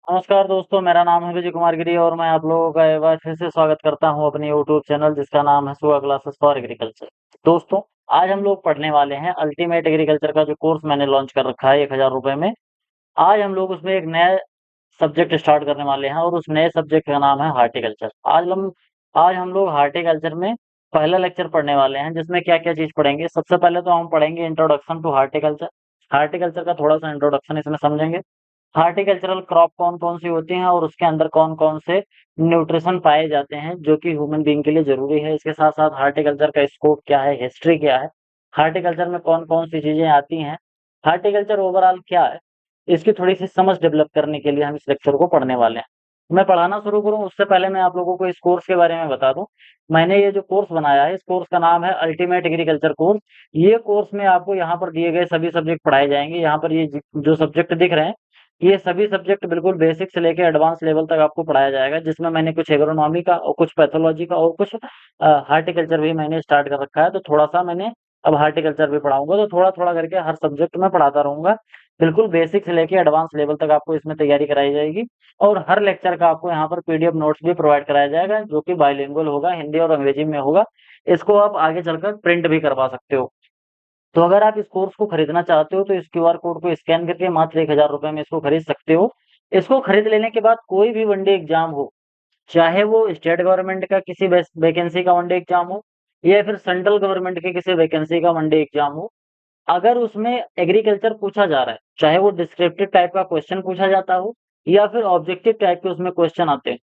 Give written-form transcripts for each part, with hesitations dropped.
नमस्कार दोस्तों, मेरा नाम है विजय कुमार गिरी और मैं आप लोगों का एक बार फिर से स्वागत करता हूं अपने यूट्यूब चैनल जिसका नाम है सुगा क्लासेस फॉर एग्रीकल्चर। दोस्तों, आज हम लोग पढ़ने वाले हैं अल्टीमेट एग्रीकल्चर का जो कोर्स मैंने लॉन्च कर रखा है 1000 रुपये में। आज हम लोग उसमें एक नया सब्जेक्ट स्टार्ट करने वाले हैं और उस नए सब्जेक्ट का नाम है हार्टिकल्चर। आज हम लोग हार्टिकल्चर में पहला लेक्चर पढ़ने वाले हैं जिसमें क्या क्या चीज़ पढ़ेंगे। सबसे पहले तो हम पढ़ेंगे इंट्रोडक्शन टू हार्टिकल्चर। हार्टिकल्चर का थोड़ा सा इंट्रोडक्शन इसमें समझेंगे। हार्टिकल्चरल क्रॉप कौन-कौन सी होती हैं और उसके अंदर कौन-कौन से न्यूट्रिशन पाए जाते हैं जो कि ह्यूमन बीइंग के लिए ज़रूरी है। इसके साथ-साथ हार्टिकल्चर का स्कोप क्या है, हिस्ट्री क्या है, हार्टिकल्चर में कौन-कौन सी चीज़ें आती हैं, हार्टिकल्चर ओवरऑल क्या है, इसकी थोड़ी-सी समझ डेवलप करने के लिए हम इस लेक्चर को पढ़ने वाले हैं। मैं पढ़ाना शुरू करूँ उससे पहले मैं आप लोगों को इस कोर्स के बारे में बता दूँ। मैंने ये जो कोर्स बनाया है, इस कोर्स का नाम है अल्टीमेट एग्रीकल्चर कोर्स। ये कोर्स में आपको यहाँ पर दिए गए सभी सब्जेक्ट पढ़ाए जाएँगे। यहाँ पर ये जो सब्जेक्ट दिख रहे हैं, ये सभी सब्जेक्ट बिल्कुल बेसिक से लेके एडवांस लेवल तक आपको पढ़ाया जाएगा, जिसमें मैंने कुछ एग्रोनॉमी का और कुछ पैथोलॉजी का और कुछ हार्टिकल्चर भी मैंने स्टार्ट कर रखा है। तो थोड़ा-सा मैंने अब हार्टिकल्चर भी पढ़ाऊँगा, तो थोड़ा-थोड़ा करके हर सब्जेक्ट में पढ़ाता रहूँगा। बिल्कुल बेसिक से लेके एडवांस लेवल तक आपको इसमें तैयारी कराई जाएगी और हर लेक्चर का आपको यहाँ पर पीडीएफ नोट्स भी प्रोवाइड कराया जाएगा, जो कि बाइलिंगुअल होगा, हिंदी और अंग्रेजी में होगा। इसको आप आगे चलकर प्रिंट भी करवा सकते हो। तो अगर आप इस कोर्स को खरीदना चाहते हो तो इस क्यूआर कोड को स्कैन करके मात्र 1000 रुपये में इसको खरीद सकते हो। इसको खरीद लेने के बाद कोई भी वन डे एग्जाम हो, चाहे वो स्टेट गवर्नमेंट का किसी वैकेंसी का वन डे एग्जाम हो या फिर सेंट्रल गवर्नमेंट की किसी वैकेंसी का वन डे एग्जाम हो, अगर उसमें एग्रीकल्चर पूछा जा रहा है, चाहे वो डिस्क्रिप्टिव टाइप का क्वेश्चन पूछा जाता हो या फिर ऑब्जेक्टिव टाइप के उसमें क्वेश्चन आते हैं।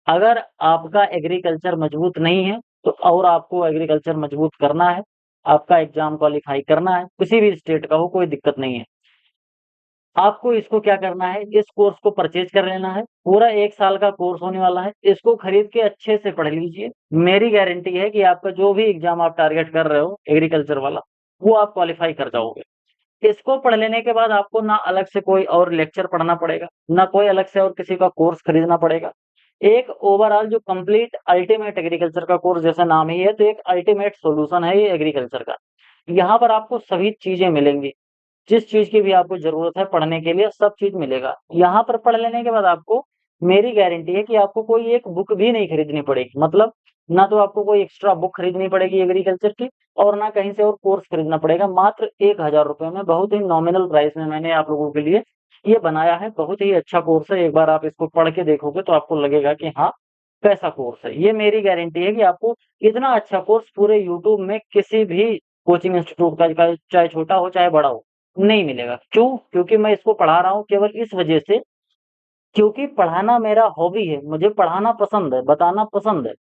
अगर आपका एग्रीकल्चर मजबूत नहीं है तो और आपको एग्रीकल्चर मजबूत करना है, आपका एग्जाम क्वालीफाई करना है, किसी भी स्टेट का हो कोई दिक्कत नहीं है। आपको इसको क्या करना है, इस कोर्स को परचेज़ कर लेना है। पूरा 1 साल का कोर्स होने वाला है। इसको खरीद के अच्छे से पढ़ लीजिए। मेरी गारंटी है कि आपका जो भी एग्जाम आप टारगेट कर रहे हो एग्रीकल्चर वाला, वो आप क्वालीफाई कर जाओगे। इसको पढ़ लेने के बाद आपको ना अलग से कोई और लेक्चर पढ़ना पड़ेगा, ना कोई अलग से और किसी का कोर्स खरीदना पड़ेगा। एक ओवरऑल जो कंप्लीट अल्टीमेट एग्रीकल्चर का कोर्स जैसा नाम ही है, तो एक अल्टीमेट सॉल्यूशन है ये एग्रीकल्चर का। यहाँ पर आपको सभी चीज़ें मिलेंगी, जिस चीज़ की भी आपको ज़रूरत है पढ़ने के लिए सब चीज़ मिलेगा। यहाँ पर पढ़ लेने के बाद आपको मेरी गारंटी है कि आपको कोई एक बुक भी नहीं खरीदनी पड़ेगी। मतलब ना तो आपको कोई एक्स्ट्रा बुक खरीदनी पड़ेगी एग्रीकल्चर की और ना कहीं से और कोर्स खरीदना पड़ेगा। मात्र 1000 रुपये में बहुत ही नॉमिनल प्राइस में मैंने आप लोगों के लिए ये बनाया है। बहुत ही अच्छा कोर्स है। एक बार आप इसको पढ़ के देखोगे तो आपको लगेगा कि हाँ, कैसा कोर्स है। ये मेरी गारंटी है कि आपको इतना अच्छा कोर्स पूरे यूट्यूब में किसी भी कोचिंग इंस्टीट्यूट का चाहे छोटा हो चाहे बड़ा हो, नहीं मिलेगा। क्यों? क्योंकि मैं इसको पढ़ा रहा हूँ केवल इस वजह से, क्योंकि पढ़ाना मेरा हॉबी है, मुझे पढ़ाना पसंद है, बताना पसंद है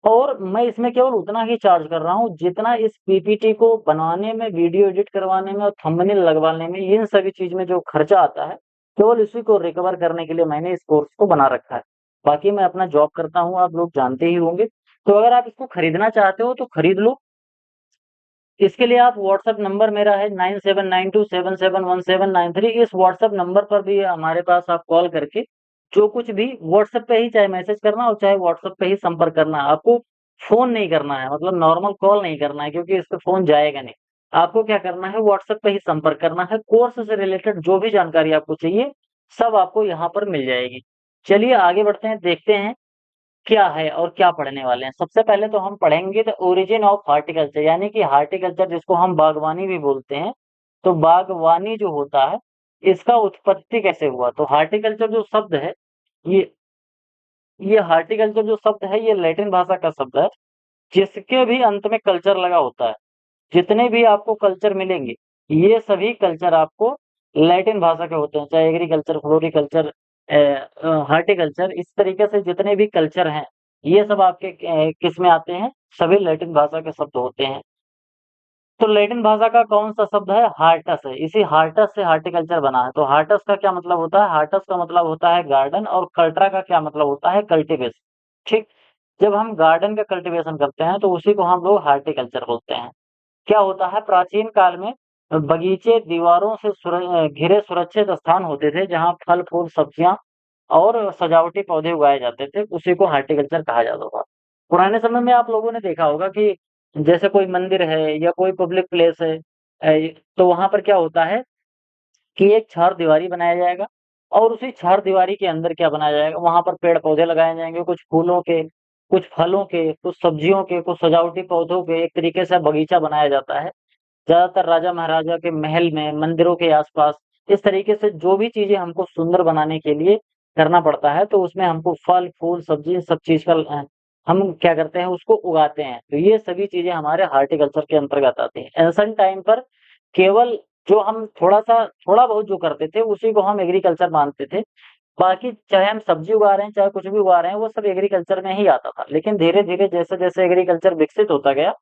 और मैं इसमें केवल उतना ही चार्ज कर रहा हूँ जितना इस पीपीटी को बनाने में, वीडियो एडिट करवाने में और थंबनेल लगवाने में, इन सभी चीज़ में जो खर्चा आता है, केवल इसी को रिकवर करने के लिए मैंने इस कोर्स को बना रखा है। बाकी मैं अपना जॉब करता हूँ, आप लोग जानते ही होंगे। तो अगर आप इसको खरीदना चाहते हो तो खरीद लो। इसके लिए आप व्हाट्सएप नंबर मेरा है 9792771793। इस व्हाट्सएप नंबर पर भी हमारे पास आप कॉल करके जो कुछ भी व्हाट्सएप पे ही चाहे मैसेज करना और चाहे व्हाट्सएप पे ही संपर्क करना है। आपको फ़ोन नहीं करना है, मतलब नॉर्मल कॉल नहीं करना है क्योंकि इस पे फ़ोन जाएगा नहीं। आपको क्या करना है, व्हाट्सएप पे ही संपर्क करना है। कोर्स से रिलेटेड जो भी जानकारी आपको चाहिए, सब आपको यहाँ पर मिल जाएगी। चलिए आगे बढ़ते हैं, देखते हैं क्या है और क्या पढ़ने वाले हैं। सबसे पहले तो हम पढ़ेंगे द ओरिजिन ऑफ हार्टिकल्चर, यानी कि हार्टिकल्चर जिसको हम बागवानी भी बोलते हैं। तो बागवानी जो होता है, इसका उत्पत्ति कैसे हुआ? तो हार्टिकल्चर जो शब्द है, ये ये हार्टिकल्चर जो शब्द है, ये लैटिन भाषा का शब्द है, जिसके भी अंत में कल्चर लगा होता है। जितने भी आपको कल्चर मिलेंगे, ये सभी कल्चर आपको लैटिन भाषा के होते हैं, चाहे एग्रीकल्चर, फ्लोरिकल्चर, हॉर्टिकल्चर, इस तरीके से जितने भी कल्चर हैं, ये सब आपके किस में आते हैं? सभी लैटिन भाषा के शब्द होते हैं। तो लैटिन भाषा का कौन-सा शब्द है? हार्टस है। इसी हार्टस से हॉर्टिकल्चर बना है। तो हार्टस का क्या मतलब होता है? हार्टस का मतलब होता है गार्डन और कल्ट्रा का क्या मतलब होता है? कल्टीवेशन। ठीक? जब हम गार्डन का कल्टीवेशन करते हैं, तो उसी को हम लोग हॉर्टिकल्चर बोलते हैं। क्या होता है, प्राचीन काल में बगीचे दीवारों से घिरे सुरक्षित स्थान होते थे जहाँ फल फूल सब्जियां और सजावटी पौधे उगाए जाते थे, उसी को हॉर्टिकल्चर कहा जाता था। पुराने समय में आप लोगों ने देखा होगा कि जैसे कोई मंदिर है या कोई पब्लिक प्लेस है, तो वहां पर क्या होता है कि एक चार दीवारी बनाया जाएगा और उसी चार दीवारी के अंदर क्या बनाया जाएगा, वहाँ पर पेड़-पौधे लगाए जाएँगे, कुछ फूलों के, कुछ फलों के, कुछ सब्जियों के, कुछ सजावटी पौधों के, एक तरीके से बगीचा बनाया जाता है। ज़्यादातर राजा-महाराजा के महल में, मंदिरों के आस-पास, इस तरीके से जो भी चीज़ें हमको सुंदर बनाने के लिए करना पड़ता है, तो उसमें हमको फल, फूल, सब्ज़ी सब चीज़ का हम क्या करते हैं, उसको उगाते हैं। तो ये सभी चीज़ें हमारे हॉर्टिकल्चर के अंतर्गत आती हैं। एंशिएंट टाइम पर केवल जो हम थोड़ा बहुत जो करते थे, उसी को हम एग्रीकल्चर मानते थे। बाकी चाहे हम सब्ज़ी उगा रहे हैं, चाहे कुछ भी उगा रहे हैं, वो सब एग्रीकल्चर में ही आता था। लेकिन धीरे-धीरे जैसे-जैसे एग्रीकल्चर विकसित होता गया,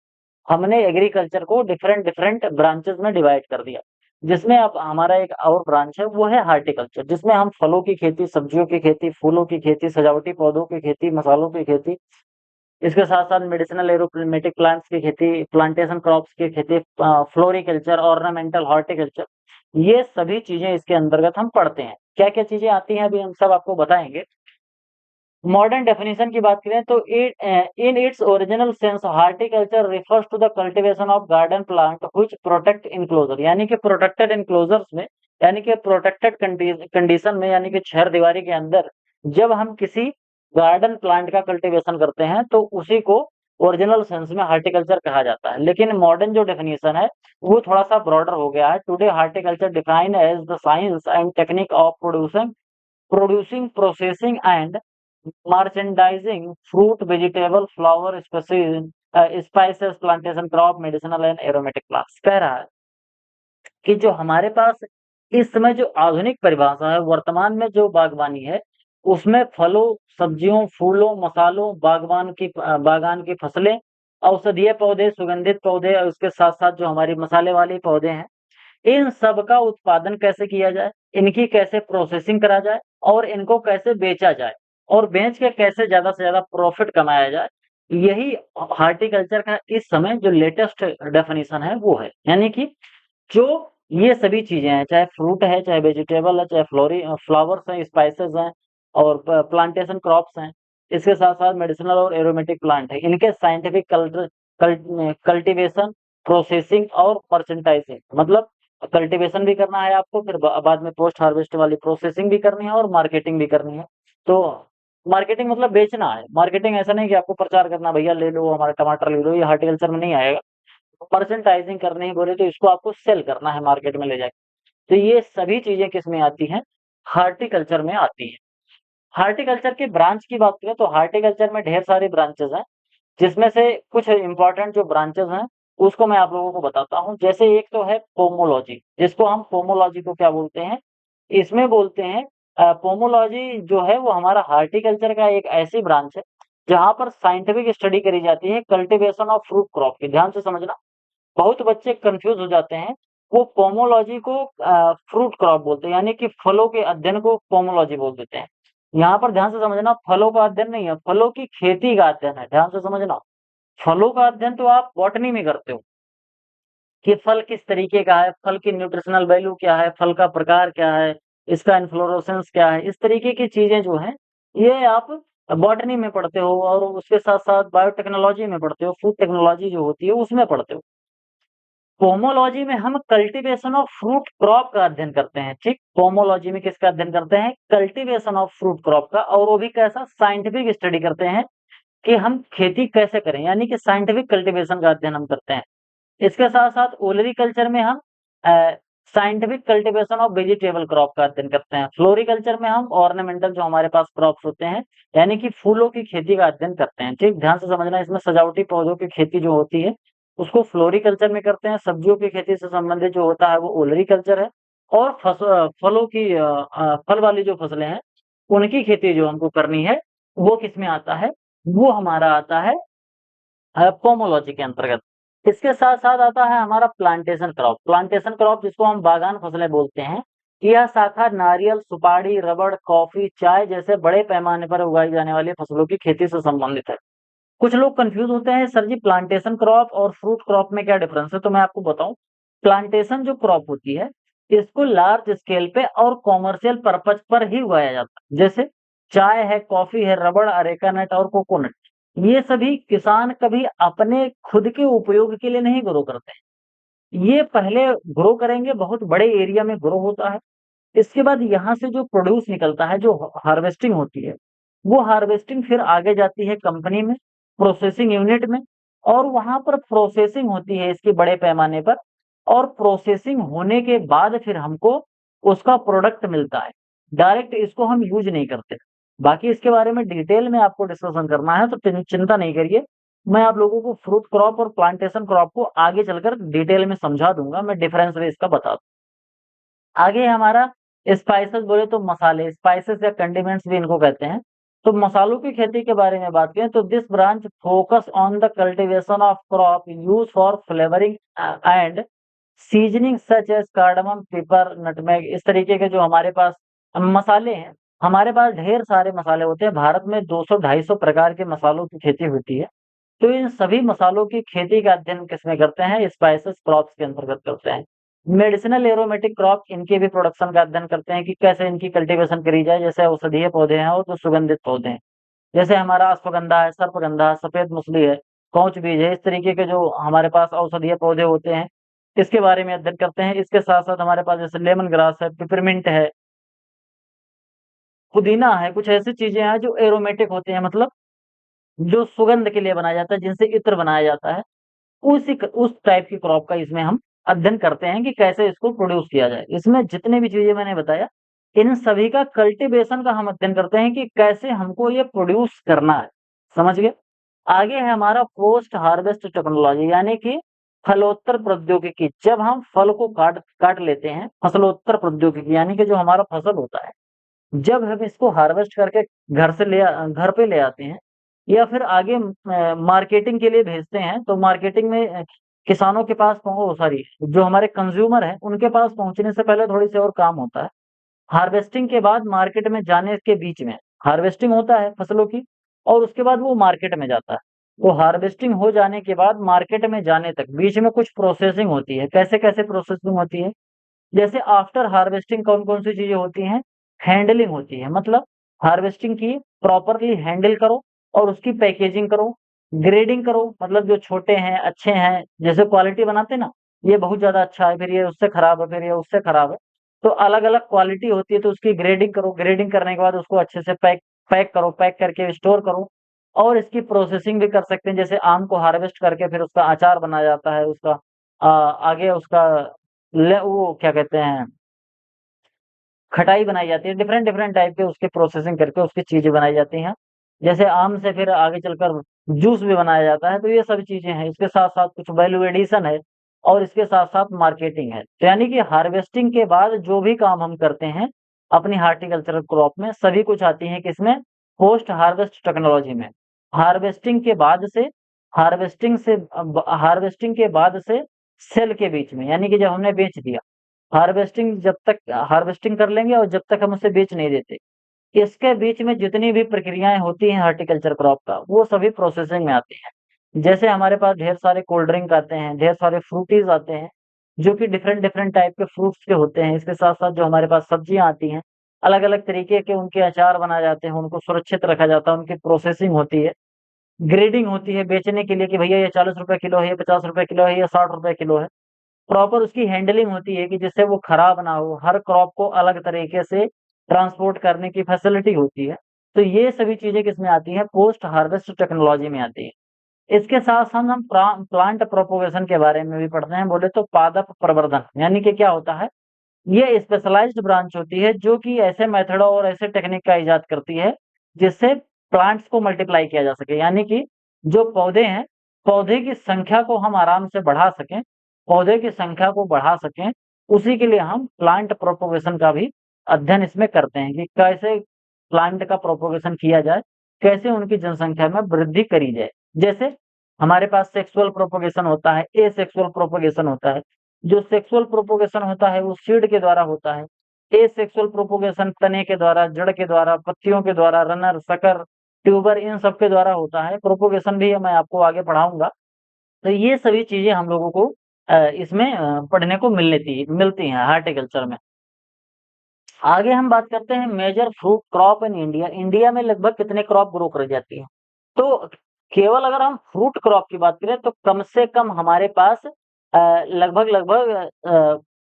हमने एग्रीकल्चर को डिफरेंट ब्रांचेस में डिवाइड कर दिया, जिसमें अब हमारा एक और ब्रांच है, वो है हॉर्टिकल्चर, जिसमें हम फलों की खेती, सब्जियों की खेती, फूलों की खेती, सजावटी पौधों की खेती, मसालों की खेती, इसके साथ-साथ मेडिसिनल एरोमेटिक प्लांट्स की खेती, प्लांटेशन क्रॉप्स की खेती, फ्लोरिकल्चर, ऑर्नामेंटल हॉर्टिकल्चर, ये सभी चीज़ें इसके अंतर्गत हम पढ़ते हैं। क्या-क्या चीज़ें आती हैं, अभी हम सब आपको बताएँगे। मॉडर्न डेफिनिशन की बात करें तो in its original sense horticulture refers to the cultivation of garden plant which protect enclosure, यानी कि प्रोटेक्टेड एनक्लोजर्स में, यानी कि प्रोटेक्टेड कंडीशन में, यानी कि छह दीवारी के अंदर जब हम किसी गार्डन प्लांट का कल्टीवेशन करते हैं तो उसी को ओरिजिनल सेंस में हार्टिकल्चर कहा जाता है। लेकिन मॉडर्न जो डेफिनेशन है वो थोड़ा सा ब्रॉडर हो गया है। Today horticulture defined as the science and technique of producing processing and merchandising fruit, vegetable, flower, spices, plantation crop, medicinal and aromatic plants. कह रहा है कि जो हमारे पास इस समय जो आधुनिक परिभाषा है, वर्तमान में जो बागवानी है, उसमें फलों, सब्जियों, फूलों, मसालों, बागान की फसलें, औषधीय पौधे, सुगंधित पौधे और उसके साथ-साथ जो हमारी मसाले वाले पौधे हैं, इन सब का उत्पादन कैसे किया जाए, इनकी कैसे प्रोसेसिंग करा जाए और इनको कैसे बेचा जाए और बेच के कैसे ज़्यादा से ज़्यादा प्रॉफ़िट कमाया जाए, यही हॉर्टिकल्चर का इस समय जो लेटेस्ट डेफ़िनिशन है वो है। यानी कि जो ये सभी चीज़ें हैं, चाहे फ्रूट है, चाहे वेजिटेबल है, चाहे फ्लावर्स हैं, स्पाइसेस हैं और प्लांटेशन क्रॉप्स हैं। इसके साथ-साथ मेडिसिनल और एरोमेटिक प्लांट हैं। इनके साइंटिफिक कल्टीवेशन, प्रोसेसिंग और मर्चेंडाइजिंग, मतलब कल्टीवेशन भी करना है आपको, फिर बाद में पोस्ट हार्वेस्ट वाली प्रोसेसिंग भी करनी है और मार्केटिंग भी करनी है। तो मार्केटिंग मतलब बेचना है। मार्केटिंग ऐसा नहीं कि आपको प्रचार करना, भैया ले लो हमारा टमाटर ले लो, ये हॉर्टिकल्चर में नहीं आएगा। मर्चेंडाइजिंग करनी है बोले तो इसको आपको सेल करना है मार्केट में ले जाके। तो ये सभी चीज़ें किसमें आती हैं? हॉर्टिकल्चर में आती हैं। हॉर्टिकल्चर के ब्रांच की बात करें तो हॉर्टिकल्चर में ढेर सारे ब्रांचेज़ हैं, जिसमें से कुछ इम्पोर्टेंट जो ब्रांचेज़ हैं, उसको मैं आप लोगों को बताता हूँ। जैसे एक तो है पोमोलॉजी, जिसको हम पोमोलॉजी को क्या बोलते हैं? इसमें बोलते हैं पोमोलॉजी जो है वो हमारा हॉर्टिकल्चर का एक ऐसी ब्रांच है, जहाँ पर साइंटिफिक स्टडी करी जाती है कल्टीवेशन ऑफ फ्रूट क्रॉप की। ध्यान से समझना। बहुत बच्चे कन्फ्यूज़ हो जाते हैं। वो पोमोलॉजी को फ्रूट क्रॉप बोलते हैं, यानी कि फलों के अध्ययन को पोमोलॉजी बोल देते हैं। यहाँ पर ध्यान से समझना, फलों का अध्ययन नहीं है, फलों की खेती का अध्ययन है। ध्यान से समझना, फलों का अध्ययन तो आप बॉटनी में करते हो कि फल किस तरीके का है, फल की न्यूट्रिशनल वैल्यू क्या है, फल का प्रकार क्या है, इसका इन्फ्लोरेसेंस क्या है, इस तरीके की चीज़ें जो हैं, ये आप बॉटनी में पढ़ते हो और उसके साथ-साथ बायोटेक्नोलॉजी में पढ़ते हो, फूड टेक्नोलॉजी जो होती है उसमें पढ़ते हो। पोमोलॉजी में हम कल्टीवेशन ऑफ फ्रूट क्रॉप का अध्ययन करते हैं, ठीक? पोमोलॉजी में किसका अध्ययन करते हैं? कल्टीवेशन ऑफ फ्रूट क्रॉप का, और वो भी कैसा? साइंटिफिक स्टडी करते हैं कि हम खेती कैसे करें, यानी कि साइंटिफिक कल्टीवेशन का अध्ययन हम करते हैं। इसके साथ-साथ ओलेरीकल्चर में हम uh, scientific cultivation of vegetable crop का अध्ययन करते हैं। फ्लोरिकल्चर में हम ऑर्नामेंटल जो हमारे पास क्रॉप्स होते हैं, यानी कि फूलों की खेती का अध्ययन करते हैं, ठीक? ध्यान से समझना, इसमें सजावटी पौधों की खेती जो होती है, उसको फ्लोरिकल्चर में करते हैं। सब्जियों की खेती से संबंधित जो होता है वो ओलेरीकल्चर है, और फलों की फल वाली जो फसलें हैं, उनकी खेती जो हमको करनी है, वो किसमें आता है? वो हमारा आता है पोमोलॉजी के अंतर्गत। इसके साथ-साथ आता है हमारा प्लांटेशन क्रॉप। प्लांटेशन क्रॉप जिसको हम बागान फसलें बोलते हैं, यह शाखा नारियल, सुपारी, रबड़, कॉफी, चाय जैसे बड़े पैमाने पर उगाई जाने वाली फसलों की खेती से संबंधित है। कुछ लोग कन्फ्यूज़ होते हैं, सर जी प्लांटेशन क्रॉप और फ्रूट क्रॉप में क्या डिफरेंस है? तो मैं आपको बताऊँ, प्लांटेशन जो क्रॉप होती है, इसको लार्ज स्केल पे और कमर्शियल पर्पज़ पर ही उगाया जाता है। जैसे चाय है, कॉफी है, रबड़, अरेका नट और कोकोनट। ये सभी किसान कभी अपने खुद के उपयोग के लिए नहीं ग्रो करते हैं। ये पहले ग्रो करेंगे, बहुत बड़े एरिया में ग्रो होता है। इसके बाद यहाँ से जो प्रोड्यूस निकलता है, जो हार्वेस्टिंग होती है, वो हार्वेस्टिंग फिर आगे जाती है कंपनी में, प्रोसेसिंग यूनिट में, और वहाँ पर प्रोसेसिंग होती है इसकी बड़े पैमाने पर, और प्रोसेसिंग होने के बाद फिर हमको उसका प्रोडक्ट मिलता है। डायरेक्ट इसको हम यूज़ नहीं करते। बाकी इसके बारे में डिटेल में आपको डिस्कशन करना है तो चिंता नहीं करिए। मैं आप लोगों को फ्रूट क्रॉप और प्लांटेशन क्रॉप को आगे चलकर डिटेल में समझा दूँगा, मैं डिफरेंस भी इसका बता दूँ। आगे हमारा स्पाइसेस बोले तो मसाले, स्पाइसेस या कंडीमेंट्स भी इनको कहते हैं। तो मसालों की खेती के बारे में बात करें तो this branch focus on the cultivation of crop used for flavouring and seasoning such as cardamom, paper, nutmeg, इस तरीके के जो हमारे पास मसाले हैं, हमारे पास ढेर सारे मसाले होते हैं। भारत में 200-250 प्रकार के मसालों की खेती होती है। तो इन सभी मसालों की खेती का अध्ययन किसमें करते हैं? स्पाइसेस क्रॉप्स के अंतर्गत करते हैं। मेडिसिनल एरोमेटिक क्रॉप, इनके भी प्रोडक्शन का अध्ययन करते हैं कि कैसे इनकी कल्टीवेशन करी जाए। जैसे औषधीय पौधे हैं और जो सुगंधित पौधे हैं, जैसे हमारा अश्वगंधा है, सर्पगंधा है, सफेद मूसली है, कौच बीज है, इस तरीके के जो हमारे पास औषधीय पौधे होते हैं, इसके बारे में अध्ययन करते हैं। इसके साथ-साथ हमारे पास जैसे लेमन ग्रास है, पिपरमिंट है, पुदीना है, कुछ ऐसी चीज़ें हैं जो एरोमेटिक होते हैं, मतलब जो सुगंध के लिए बनाया जाता है, जिनसे इत्र बनाया जाता है। उस टाइप की क्रॉप का इसमें हम अध्ययन करते हैं कि कैसे इसको प्रोड्यूस किया जाए। इसमें जितने भी चीज़ें मैंने बताया, इन सभी का कल्टीवेशन का हम अध्ययन करते हैं कि कैसे हमको ये प्रोड्यूस करना है। समझ गए? आगे है हमारा पोस्ट हार्वेस्ट टेक्नोलॉजी, यानी कि फलोत्तर प्रौद्योगिकी। जब हम फल को काट काट लेते हैं, फसलोत्तर प्रौद्योगिकी यानी कि जो हमारा फसल होता है, जब हम इसको हार्वेस्ट करके घर पे ले आते हैं या फिर आगे मार्केटिंग के लिए भेजते हैं, तो मार्केटिंग में किसानों के पास सॉरी, जो हमारे कंज्यूमर हैं, उनके पास पहुँचने से पहले थोड़ी-सी और काम होता है। हार्वेस्टिंग के बाद मार्केट में जाने के बीच में हार्वेस्टिंग होता है फसलों की, और उसके बाद वो मार्केट में जाता है। तो हार्वेस्टिंग हो जाने के बाद मार्केट में जाने तक बीच में कुछ प्रोसेसिंग होती है। कैसे-कैसे प्रोसेसिंग होती है? जैसे आफ्टर हार्वेस्टिंग कौन-कौन सी चीज़ें होती हैं? हैंडलिंग होती है, मतलब हार्वेस्टिंग की प्रॉपर्ली हैंडल करो और उसकी पैकेजिंग करो, ग्रेडिंग करो, मतलब जो छोटे हैं, अच्छे हैं, जैसे क्वालिटी बनाते हैं ना, ये बहुत ज़्यादा अच्छा है, फिर ये उससे खराब है, फिर ये उससे खराब है। तो अलग-अलग क्वालिटी होती है, तो उसकी ग्रेडिंग करो, ग्रेडिंग करने के बाद उसको अच्छे से पैक पैक करो, पैक करके स्टोर करो, और इसकी प्रोसेसिंग भी कर सकते हैं। जैसे आम को हार्वेस्ट करके फिर उसका अचार बनाया जाता है, उसका आगे उसका वो क्या कहते हैं, खटाई बनाई जाती है, डिफरेंट डिफरेंट टाइप के उसके प्रोसेसिंग करके उसकी चीज़ें बनाई जाती हैं। जैसे आम से फिर आगे चलकर जूस भी बनाया जाता है, तो ये सभी चीज़ें हैं। इसके साथ-साथ कुछ वैल्यू एडिशन है और इसके साथ-साथ मार्केटिंग है। तो यानी कि हार्वेस्टिंग के बाद जो भी काम हम करते हैं अपनी हॉर्टिकल्चरल क्रॉप में, सभी कुछ आती हैं किसमें? पोस्ट हार्वेस्ट टेक्नोलॉजी में। हार्वेस्टिंग के बाद से हार्वेस्टिंग के बाद से सेल के बीच में, यानी कि जब हमने बेच दिया, हार्वेस्टिंग कर लेंगे और जब तक हम उसे बेच नहीं देते, इसके बीच में जितनी भी प्रक्रियाएँ होती हैं हॉर्टिकल्चर क्रॉप का, वो सभी प्रोसेसिंग में आती हैं। जैसे हमारे पास ढेर सारे कोल्ड ड्रिंक आते हैं, ढेर सारे फ्रूटीज़ आते हैं, जो कि डिफरेंट डिफरेंट टाइप के फ्रूट्स के होते हैं। इसके साथ-साथ जो हमारे पास सब्जियाँ आती हैं, अलग-अलग तरीके के उनके अचार बनाए जाते हैं, उनको सुरक्षित रखा जाता है, उनकी प्रोसेसिंग होती है, ग्रेडिंग होती है बेचने के लिए कि भैया ये ₹40 किलो है, ये ₹50 किलो है, ये ₹60 किलो है। प्रॉपर उसकी हैंडलिंग होती है कि जिससे वो खराब ना हो, हर क्रॉप को अलग तरीके से ट्रांसपोर्ट करने की फैसिलिटी होती है। तो ये सभी चीज़ें किसमें आती हैं? पोस्ट हार्वेस्ट टेक्नोलॉजी में आती हैं। इसके साथ-साथ हम प्लांट प्रोपगेशन के बारे में भी पढ़ते हैं, बोले तो पादप प्रवर्धन, यानी कि क्या होता है? ये स्पेशलाइज्ड ब्रांच होती है जो कि ऐसे मेथडों और ऐसे टेक्निक का इजाद करती है, जिससे प्लांट्स को मल्टीप्लाई किया जा सके। यानी कि जो पौधे हैं, पौधे की संख्या को हम आराम से बढ़ा सकें, पौधे की संख्या को बढ़ा सकें, उसी के लिए हम प्लांट प्रोपगेशन का भी अध्ययन इसमें करते हैं कि कैसे प्लांट का प्रोपगेशन किया जाए, कैसे उनकी जनसंख्या में वृद्धि करी जाए। जैसे हमारे पास सेक्सुअल प्रोपगेशन होता है, एसेक्सुअल प्रोपगेशन होता है। जो सेक्सुअल प्रोपगेशन होता है वो सीड के द्वारा होता है। एसेक्सुअल प्रोपगेशन तने के द्वारा, जड़ के द्वारा, पत्तियों के द्वारा, रनर, सकर, ट्यूबर, इन सब के द्वारा होता है। प्रोपगेशन भी मैं आपको आगे पढ़ाऊँगा। तो ये सभी चीज़ें हम लोगों को इसमें पढ़ने को मिलती हैं हॉर्टिकल्चर में। आगे हम बात करते हैं major fruit crop in India. India में लगभग कितने क्रॉप ग्रो करी जाती हैं? तो केवल अगर हम फ्रूट क्रॉप की बात करें तो कम से कम हमारे पास लगभग-लगभग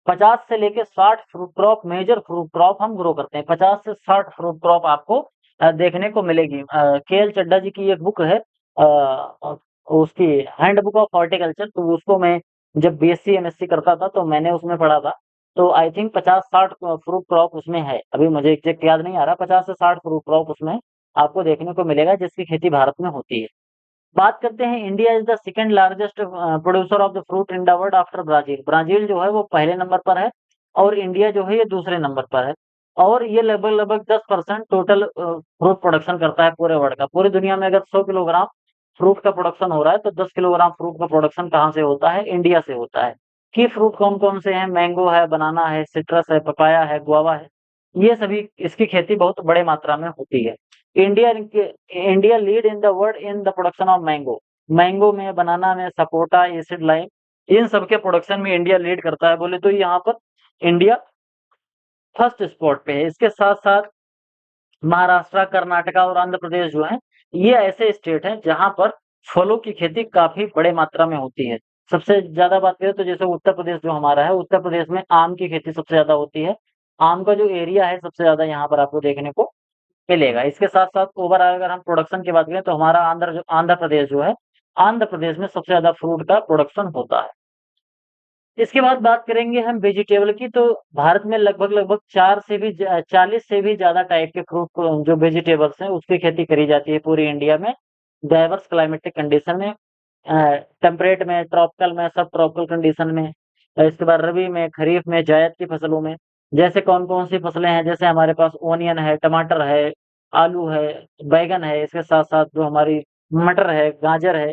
50 से लेके 60 fruit crop, major fruit crop हम ग्रो करते हैं। 50 से 60 फ्रूट क्रॉप आपको देखने को मिलेगी। के एल चड्ढा जी की एक बुक है, उसकी हैंड बुक ऑफ हॉर्टिकल्चर, तो उसको मैं जब बीएससी एमएससी करता था तो मैंने उसमें पढ़ा था। तो आई थिंक 50-60 फ्रूट क्रॉप उसमें है, अभी मुझे एग्जैक्ट याद नहीं आ रहा। 50 से 60 फ्रूट क्रॉप उसमें आपको देखने को मिलेगा, जिसकी खेती भारत में होती है। बात करते हैं, India is the second largest producer of the fruit in the world after Brazil. Brazil जो है वो पहले नंबर पर है और इंडिया जो है ये दूसरे नंबर पर है। और ये लगभग लगभग 10% टोटल फ्रूट प्रोडक्शन करता है पूरे वर्ल्ड का। पूरी दुनिया में अगर 100 किलोग्राम फ्रूट का प्रोडक्शन हो रहा है तो 10 किलोग्राम फ्रूट का प्रोडक्शन कहाँ से होता है? इंडिया से होता है। की फ्रूट कौन कौन से हैं? मैंगो है, बनाना है, सिट्रस है, पपाया है, गुआवा है, ये सभी, इसकी खेती बहुत बड़े मात्रा में होती है। India India lead in the world in the production of mango. Mango में, बनाना में, सपोटा, एसिड लाइम, इन सब के प्रोडक्शन में इंडिया लीड करता है। बोले तो यहाँ पर इंडिया फर्स्ट स्पॉट पे है। इसके साथ साथ महाराष्ट्र, कर्नाटका और आंध्र प्रदेश जो है, ये ऐसे स्टेट हैं जहां पर फलों की खेती काफी बड़े मात्रा में होती है। सबसे ज्यादा बात करें तो जैसे उत्तर प्रदेश जो हमारा है, उत्तर प्रदेश में आम की खेती सबसे ज्यादा होती है। आम का जो एरिया है सबसे ज्यादा यहाँ पर आपको देखने को मिलेगा। इसके साथ साथ ओवरऑल अगर हम प्रोडक्शन की बात करें तो हमारा आंध्र प्रदेश जो है, आंध्र प्रदेश में सबसे ज्यादा फ्रूट का प्रोडक्शन होता है। इसके बाद बात करेंगे हम वेजिटेबल की, तो भारत में लगभग लगभग 40 से भी ज्यादा टाइप के फ्रूट जो वेजिटेबल्स हैं उसकी खेती करी जाती है पूरी इंडिया में। डाइवर्स क्लाइमेटिक कंडीशन में, टेम्परेट में, ट्रॉपिकल में, सब ट्रॉपिकल कंडीशन में। इसके बाद रबी में, खरीफ में, जायद की फसलों में। जैसे कौन कौन सी फसलें हैं, जैसे हमारे पास ओनियन है, टमाटर है, आलू है, बैगन है, इसके साथ साथ जो हमारी मटर है, गाजर है,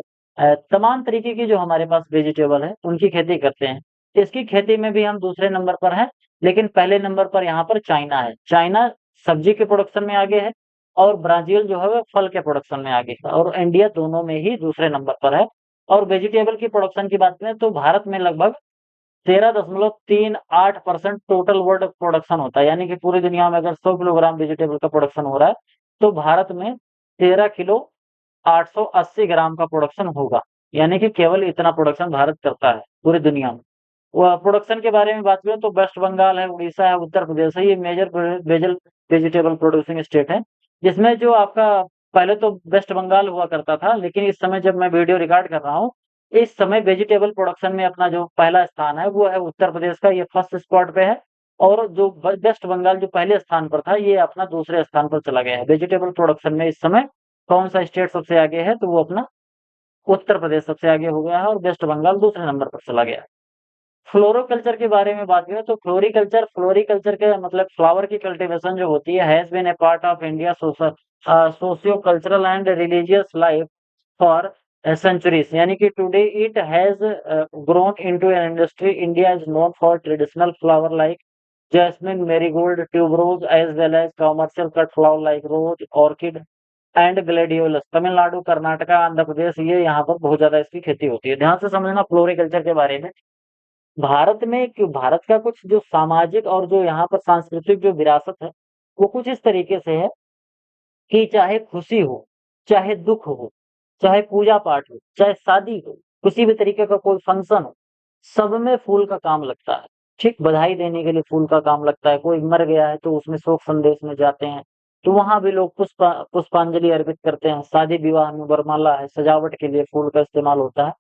तमाम तरीके की जो हमारे पास वेजिटेबल है उनकी खेती करते हैं। इसकी खेती में भी हम दूसरे नंबर पर हैं, लेकिन पहले नंबर पर यहाँ पर चाइना है। चाइना सब्जी के प्रोडक्शन में आगे है और ब्राजील जो है वो फल के प्रोडक्शन में आगे है, और इंडिया दोनों में ही दूसरे नंबर पर है। और वेजिटेबल की प्रोडक्शन की बात करें तो भारत में लगभग 13.38% टोटल वर्ल्ड प्रोडक्शन होता है। यानी कि पूरी दुनिया में अगर 100 किलोग्राम वेजिटेबल का प्रोडक्शन हो रहा है तो भारत में 13 किलो 880 ग्राम का प्रोडक्शन होगा। यानी कि केवल इतना प्रोडक्शन भारत करता है पूरी दुनिया में। प्रोडक्शन के बारे में बात करें तो वेस्ट बंगाल है, उड़ीसा है, उत्तर प्रदेश है, ये मेजर वेजल वेजिटेबल प्रोड्यूसिंग स्टेट है। जिसमें जो आपका पहले तो वेस्ट बंगाल हुआ करता था, लेकिन इस समय जब मैं वीडियो रिकॉर्ड कर रहा हूँ, इस समय वेजिटेबल प्रोडक्शन में अपना जो पहला स्थान है वो है उत्तर प्रदेश का, ये फर्स्ट स्पॉट पे है। और जो वेस्ट बंगाल जो पहले स्थान पर था ये अपना दूसरे स्थान पर चला गया है वेजिटेबल प्रोडक्शन में। इस समय कौन सा स्टेट सबसे आगे है? तो वो अपना उत्तर प्रदेश सबसे आगे हो गया है और वेस्ट बंगाल दूसरे नंबर पर चला गया है। फ्लोरोकल्चर के बारे में बात करें तो फ्लोरिकल्चर के मतलब फ्लावर की कल्टीवेशन जो होती है, has been a part of India socio cultural and religious life for centuries। यानी कि today it has grown into an industry। India is known for traditional flower like jasmine, marigold, tuberose, as well as commercial cut flower like rose, orchid and gladiolus. Tamil Nadu, Karnataka, Andhra Pradesh, ये यहाँ पर बहुत ज्यादा इसकी खेती होती है। ध्यान से समझना फ्लोरिकल्चर के बारे में। भारत में भारत का कुछ जो सामाजिक और जो यहाँ पर सांस्कृतिक जो विरासत है वो कुछ इस तरीके से है कि चाहे खुशी हो, चाहे दुख हो, चाहे पूजा पाठ हो, चाहे शादी हो, किसी भी तरीके का कोई फंक्शन हो, सब में फूल का काम लगता है। ठीक, बधाई देने के लिए फूल का काम लगता है। कोई मर गया है तो उसमें शोक संदेश में जाते हैं तो वहां भी लोग पुष्पांजलि अर्पित करते हैं। शादी विवाह में वरमाला है, सजावट के लिए फूल का इस्तेमाल होता है।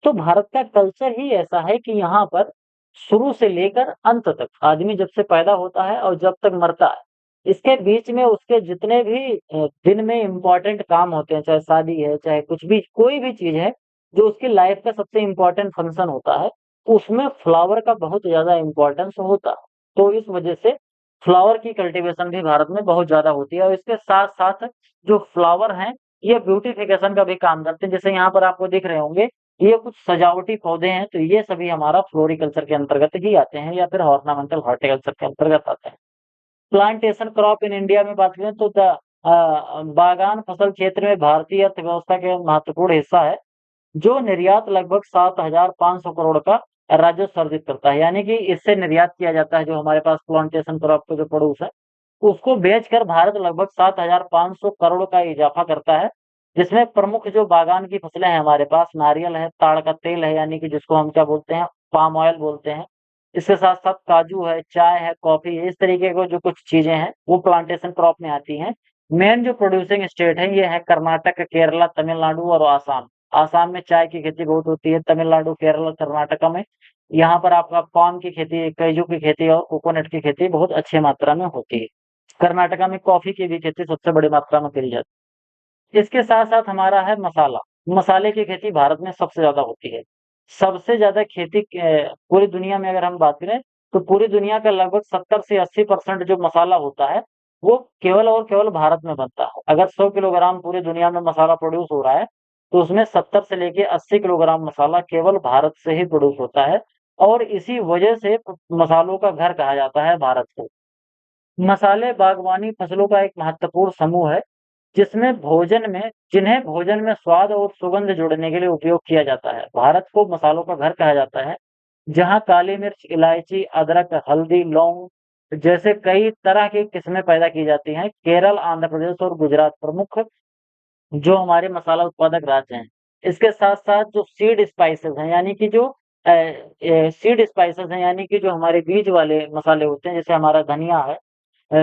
तो भारत का कल्चर ही ऐसा है कि यहाँ पर शुरू से लेकर अंत तक, आदमी जब से पैदा होता है और जब तक मरता है, इसके बीच में उसके जितने भी दिन में इम्पोर्टेंट काम होते हैं, चाहे शादी है, चाहे कुछ भी, कोई भी चीज है जो उसकी लाइफ का सबसे इम्पोर्टेंट फंक्शन होता है, उसमें फ्लावर का बहुत ज्यादा इम्पोर्टेंस होता है। तो इस वजह से फ्लावर की कल्टीवेशन भी भारत में बहुत ज्यादा होती है। और इसके साथ साथ जो फ्लावर हैं ये ब्यूटिफिकेशन का भी काम करते हैं। जैसे यहाँ पर आपको दिख रहे होंगे, ये कुछ सजावटी पौधे हैं, तो ये सभी हमारा फ्लोरिकल्चर के अंतर्गत ही आते हैं या फिर ऑर्नामेंटल हॉर्टिकल्चर के अंतर्गत आते हैं। प्लांटेशन क्रॉप इन इंडिया में बात करें तो बागान फसल क्षेत्र में भारतीय अर्थव्यवस्था के महत्वपूर्ण हिस्सा है, जो निर्यात लगभग 7,500 करोड़ का राजस्व अर्जित करता है। यानी कि इससे निर्यात किया जाता है जो हमारे पास प्लांटेशन क्रॉप का जो प्रोड्यूस है, उसको बेचकर भारत लगभग 7,500 करोड़ का इजाफा करता है। जिसमें प्रमुख जो बागान की फसलें हैं हमारे पास, नारियल है, ताड़ का तेल है, यानी कि जिसको हम क्या बोलते हैं, पाम ऑयल बोलते हैं। इसके साथ-साथ काजू है, चाय है, कॉफ़ी है, इस तरीके को जो कुछ चीज़ें हैं, वो प्लांटेशन क्रॉप में आती हैं। मेन जो प्रोड्यूसिंग स्टेट है, ये है कर्नाटक, केरला, तमिलनाडु और आसाम। आसाम में चाय की खेती बहुत होती है, तमिलनाडु, केरल, कर्नाटका में यहाँ पर आपका पाम की खेती, काजू की खेती और कोकोनट की खेती बहुत अच्छी मात्रा में होती है। कर्नाटका में कॉफ़ी की भी खेती सबसे बड़ी मात्रा में करी जाती है। इसके साथ-साथ हमारा है मसाला। मसाले की खेती भारत में सबसे ज़्यादा होती है। सबसे ज़्यादा खेती पूरी दुनिया में अगर हम बात करें, तो पूरी दुनिया का लगभग 70 से 80% जो मसाला होता है, वो केवल और केवल भारत में बनता है। अगर 100 किलोग्राम पूरी दुनिया में मसाला प्रोड्यूस हो रहा है, तो उसमें 70 से लेके 80 किलोग्राम मसाला केवल भारत से ही प्रोड्यूस होता है और इसी वजह से मसालों का घर कहा जाता है भारत को। मसाले बागवानी फसलों का एक महत्वपूर्ण समूह है, जिन्हें भोजन में स्वाद और सुगंध जोड़ने के लिए उपयोग किया जाता है। भारत को मसालों का घर कहा जाता है, जहाँ काली मिर्च, इलायची, अदरक, हल्दी, लौंग जैसे कई तरह की किस्में पैदा की जाती हैं। केरल, आंध्र प्रदेश और गुजरात प्रमुख जो हमारे मसाला उत्पादक राज्य हैं। इसके साथ-साथ जो सीड स्पाइसेस हैं, यानी कि जो सीड स्पाइसेस हैं, यानी कि जो हमारे बीज वाले मसाले होते हैं, जैसे हमारा धनिया है,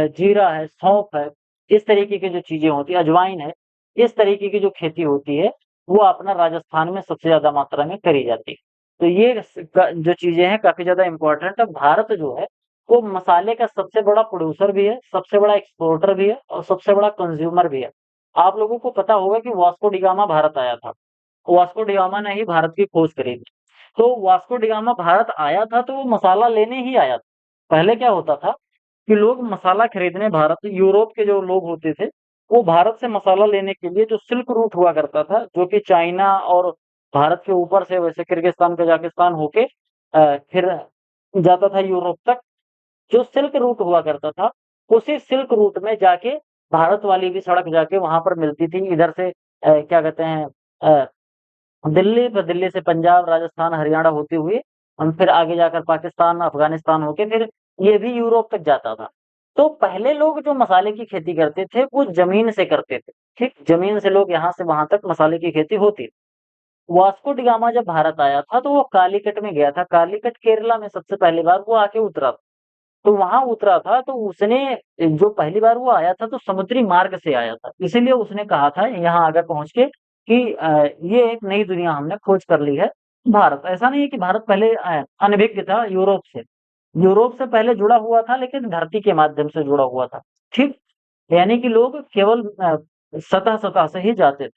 जीरा है, सौंफ है, इस तरीके की जो चीज़ें होती हैं, अजवाइन है, इस तरीके की जो खेती होती है, वो अपना राजस्थान में सबसे ज़्यादा मात्रा में करी जाती है। तो ये जो चीज़ें हैं काफ़ी ज़्यादा इम्पोर्टेंट है। भारत जो है, वो मसाले का सबसे बड़ा प्रोड्यूसर भी है, सबसे बड़ा एक्सपोर्टर भी है और सबसे बड़ा कंज्यूमर भी है। आप लोगों को पता होगा कि वास्को डी गामा भारत आया था। वास्को डी गामा ने ही भारत की खोज करी थी। तो वास्को डी गामा भारत आया था, तो वो मसाला लेने ही आया था। पहले क्या होता था कि लोग मसाला खरीदने भारत यूरोप के जो लोग होते थे, वो भारत से मसाला लेने के लिए जो सिल्क रूट हुआ करता था, जो कि चाइना और भारत के ऊपर से वैसे किर्गिस्तान, कजाकिस्तान होके फिर जाता था यूरोप तक। जो सिल्क रूट हुआ करता था, उसी सिल्क रूट में जाके भारत वाली भी सड़क जाके वहाँ पर मिलती थी। इधर से क्या कहते हैं दिल्ली से पंजाब, राजस्थान, हरियाणा होते हुए हम फिर आगे जाकर पाकिस्तान, अफ़गानिस्तान होके फिर ये भी यूरोप तक जाता था। तो पहले लोग जो मसाले की खेती करते थे, वो ज़मीन से करते थे, ठीक? ज़मीन से लोग यहाँ से वहाँ तक मसाले की खेती होती थी। वास्को डी गामा जब भारत आया था, तो वो कालीकट में गया था। कालीकट केरला में सबसे पहली बार वो आके उतरा था। तो वहाँ उतरा था, तो उसने जो पहली बार वो आया था, तो समुद्री मार्ग से आया था। इसीलिए उसने कहा था यहाँ आगे पहुँच के कि ये एक नई दुनिया हमने खोज कर ली है, भारत। ऐसा नहीं है कि भारत पहले अनभिज्ञ था यूरोप से। यूरोप से पहले जुड़ा हुआ था, लेकिन धरती के माध्यम से जुड़ा हुआ था, ठीक? यानी कि लोग केवल सतह-सतह से ही जाते थे।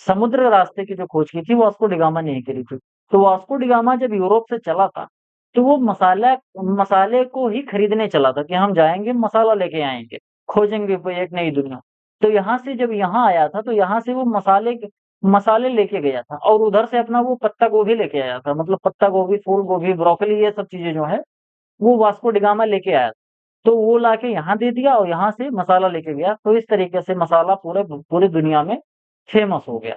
समुद्र रास्ते की जो खोज की थी, वास्को डी गामा ने ही करी थी। तो वास्को डी गामा जब यूरोप से चला था, तो वो मसाले को ही खरीदने चला था कि हम जाएँगे, मसाला लेके आएँगे, खोजेंगे कोई एक नई दुनिया। तो यहाँ से जब यहाँ आया था, तो यहाँ से वो मसाले लेके गया था और उधर से अपना वो पत्ता गोभी लेके आया था। मतलब पत्ता गोभी, फूल गोभी, ब्रोकोली ये सब चीज़ें जो है, वो वास्को डी गामा लेके आया। तो वो लाके यहाँ दे दिया और यहाँ से मसाला लेके गया। तो इस तरीके से मसाला पूरी दुनिया में फेमस हो गया।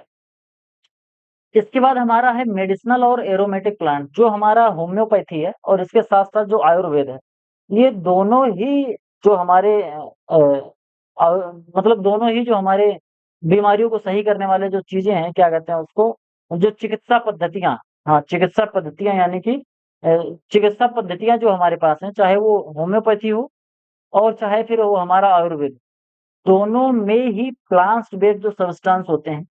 इसके बाद हमारा है मेडिसिनल और एरोमेटिक प्लांट, जो हमारा होम्योपैथी है और इसके साथ-साथ जो आयुर्वेद है। ये दोनों ही जो हमारे मतलब दोनों ही जो हमारे बीमारियों को सही करने वाले जो चीज़ें हैं, क्या कहते हैं उसको, जो चिकित्सा पद्धतियाँ, हाँ, चिकित्सा पद्धतियाँ यानी कि चिकित्सा पद्धतियाँ जो हमारे पास हैं, चाहे वो होम्योपैथी हो और चाहे फिर वो हमारा आयुर्वेद, दोनों में ही प्लांट्स बेस्ड जो सब्सटेंस होते हैं,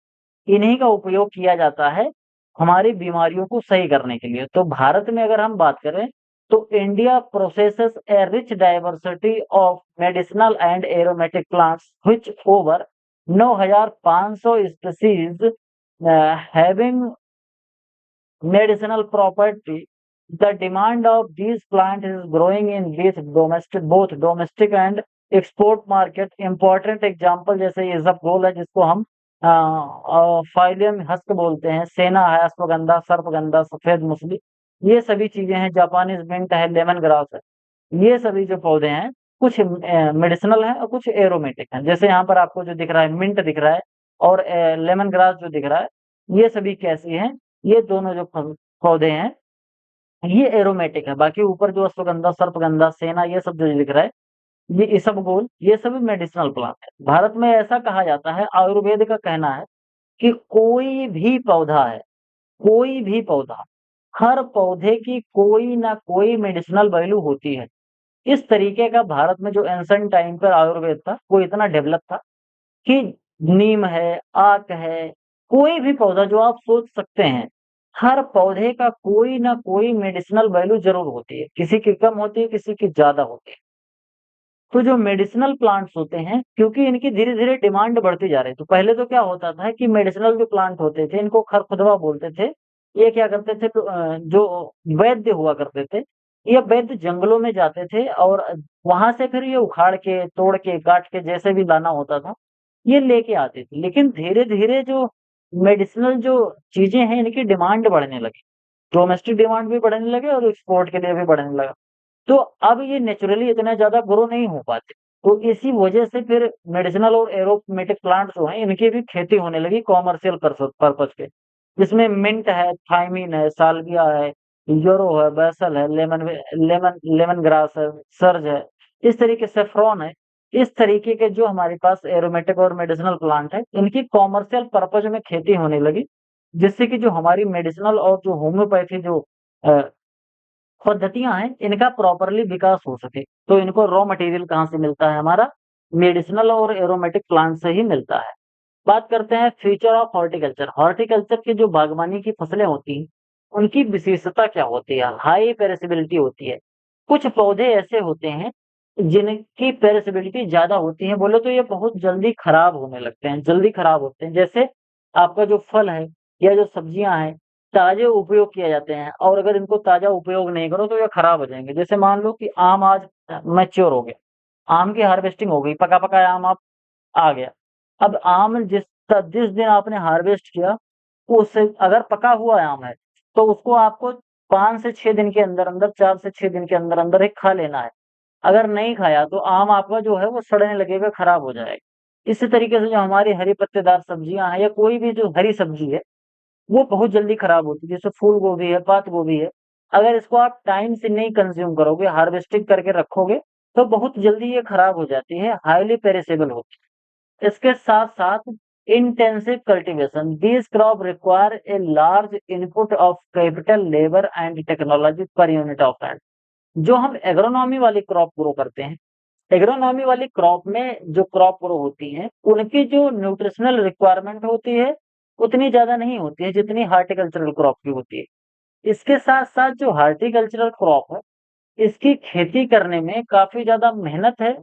इन्हीं का उपयोग किया जाता है, हमारी बीमारियों को सही करने के लिए। तो भारत में अगर हम बात करें, तो India processes A rich diversity of medicinal and aromatic plants which over 9,500 species having medicinal property. The demand of these plants is growing in both domestic and export market. Important example जैसे इसबगोल है, जिसको हम फाइलियम husk बोलते हैं, सेना है, अश्वगंधा, सर्पगंधा, सफेद muesli, ये सभी चीजें हैं। जापानीज मिंट है, लेमन ग्रास है, ये सभी जो पौधे हैं, कुछ मेडिसिनल हैं और कुछ एरोमेटिक हैं। जैसे यहाँ पर आपको जो दिख रहा है मिंट दिख रहा है और लेमन ग्रास जो दिख रहा है, ये सभी कैसी हैं? ये दोनों जो पौधे हैं, ये एरोमेटिक है। बाकी ऊपर जो अश्वगंधा, सर्पगंधा, सेना, ये सब जो दिख रहा है, ये इसबगोल, ये सभी मेडिसिनल प्लांट है। भारत में ऐसा कहा जाता है, आयुर्वेद का कहना है कि कोई भी पौधा हर पौधे की कोई ना कोई मेडिसिनल वैल्यू होती है। इस तरीके का भारत में जो एंशिएंट टाइम पर आयुर्वेद था, वो इतना डेवलप था कि नीम है, आक है, कोई भी पौधा जो आप सोच सकते हैं, हर पौधे का कोई ना कोई मेडिसिनल वैल्यू ज़रूर होती है। किसी की कम होती है, किसी की ज़्यादा होती है। तो जो मेडिसिनल प्लांट्स होते हैं, क्योंकि इनकी धीरे-धीरे डिमांड बढ़ती जा रही है, तो पहले तो क्या होता था कि मेडिसिनल जो प्लांट होते थे, इनको खरपतवार बोलते थे। ये क्या करते थे, तो जो वैद्य हुआ करते थे, ये वैद्य जंगलों में जाते थे और वहाँ से फिर ये उखाड़ के, तोड़ के, काट के जैसे भी लाना होता था, ये लेके आते थे। लेकिन धीरे-धीरे जो मेडिसिनल जो चीज़ें हैं, इनकी डिमांड बढ़ने लगी। डोमेस्टिक डिमांड भी बढ़ने लगे और एक्सपोर्ट के लिए भी बढ़ने लगा। तो अब ये नेचुरली इतना ज़्यादा ग्रो नहीं हो पाते। तो इसी वजह से फिर मेडिसिनल और एरोमेटिक प्लांट जो हैं, इनकी भी खेती होने लगी कॉमर्शियल पर्पज़ के। जिसमें मिंट है, थाइमिन है, साल्विया है, यूरो है, बैसल है, लेमन ग्रास है, सर्ज है, इस तरीके सेफ्रॉन है। इस तरीके के जो हमारे पास एरोमेटिक और मेडिसिनल प्लांट है, इनकी कॉमर्शियल पर्पज़ में खेती होने लगी। जिससे कि जो हमारी मेडिसिनल और जो होम्योपैथी जो अ, पद्धतियाँ हैं, इनका प्रॉपरली विकास हो सके। तो इनको रॉ मटेरियल कहाँ से मिलता है हमारा? मेडिसिनल और एरोमेटिक प्लांट से ही मिलता है। बात करते हैं फ्यूचर ऑफ हॉर्टिकल्चर। हॉर्टिकल्चर की जो बागवानी की फसलें होती हैं, उनकी विशेषता क्या होती है? हाई पेरिशेबिलिटी होती है। कुछ पौधे ऐसे होते हैं, जिनकी पेरिशेबिलिटी ज़्यादा होती है, बोले तो ये बहुत जल्दी खराब होने लगते हैं, जल्दी खराब होते हैं। जैसे आपका जो फल है या जो सब्जियाँ हैं, ताज़े उपयोग किए जाते हैं और अगर इनको ताज़ा उपयोग नहीं करो तो ये खराब हो जाएँगे। जैसे मान लो कि आम आज मैच्योर हो गया, आम की हार्वेस्टिंग हो गई, पका-पकाया आम आप आ गया। अब आम जिस दिन आपने हार्वेस्ट किया, उस अगर पका हुआ आम है, तो उसको आपको 5 से 6 दिन के अंदर-अंदर, 4 से 6 दिन के अंदर-अंदर एक खा लेना है। अगर नहीं खाया तो आम आपका जो है वो सड़ने लगेगा, खराब हो जाएगा। इसी तरीके से जो हमारी हरी पत्तेदार सब्जियाँ हैं या कोई भी जो हरी सब्जी है, वो बहुत जल्दी खराब होती है। जैसे फूल गोभी है, पात गोभी है, अगर इसको आप टाइम से नहीं कंज़्यूम करोगे, हार्वेस्टिंग करके रखोगे, तो बहुत जल्दी ये खराब हो जाती है, हाइली पेरिशेबल होती है। इसके साथ-साथ intensive cultivation, these crop require a large input of capital, labour and technology per unit of land. जो हम एग्रोनॉमी वाली क्रॉप ग्रो करते हैं, एग्रोनॉमी वाली क्रॉप में जो क्रॉप ग्रो होती हैं, उनकी जो न्यूट्रिशनल रिक्वायरमेंट होती है, उतनी ज़्यादा नहीं होती है, जितनी हॉर्टिकल्चरल क्रॉप की होती है। इसके साथ-साथ जो हॉर्टिकल्चरल क्रॉप है, इसकी खेती करने में काफ़ी ज़्यादा मेहनत है,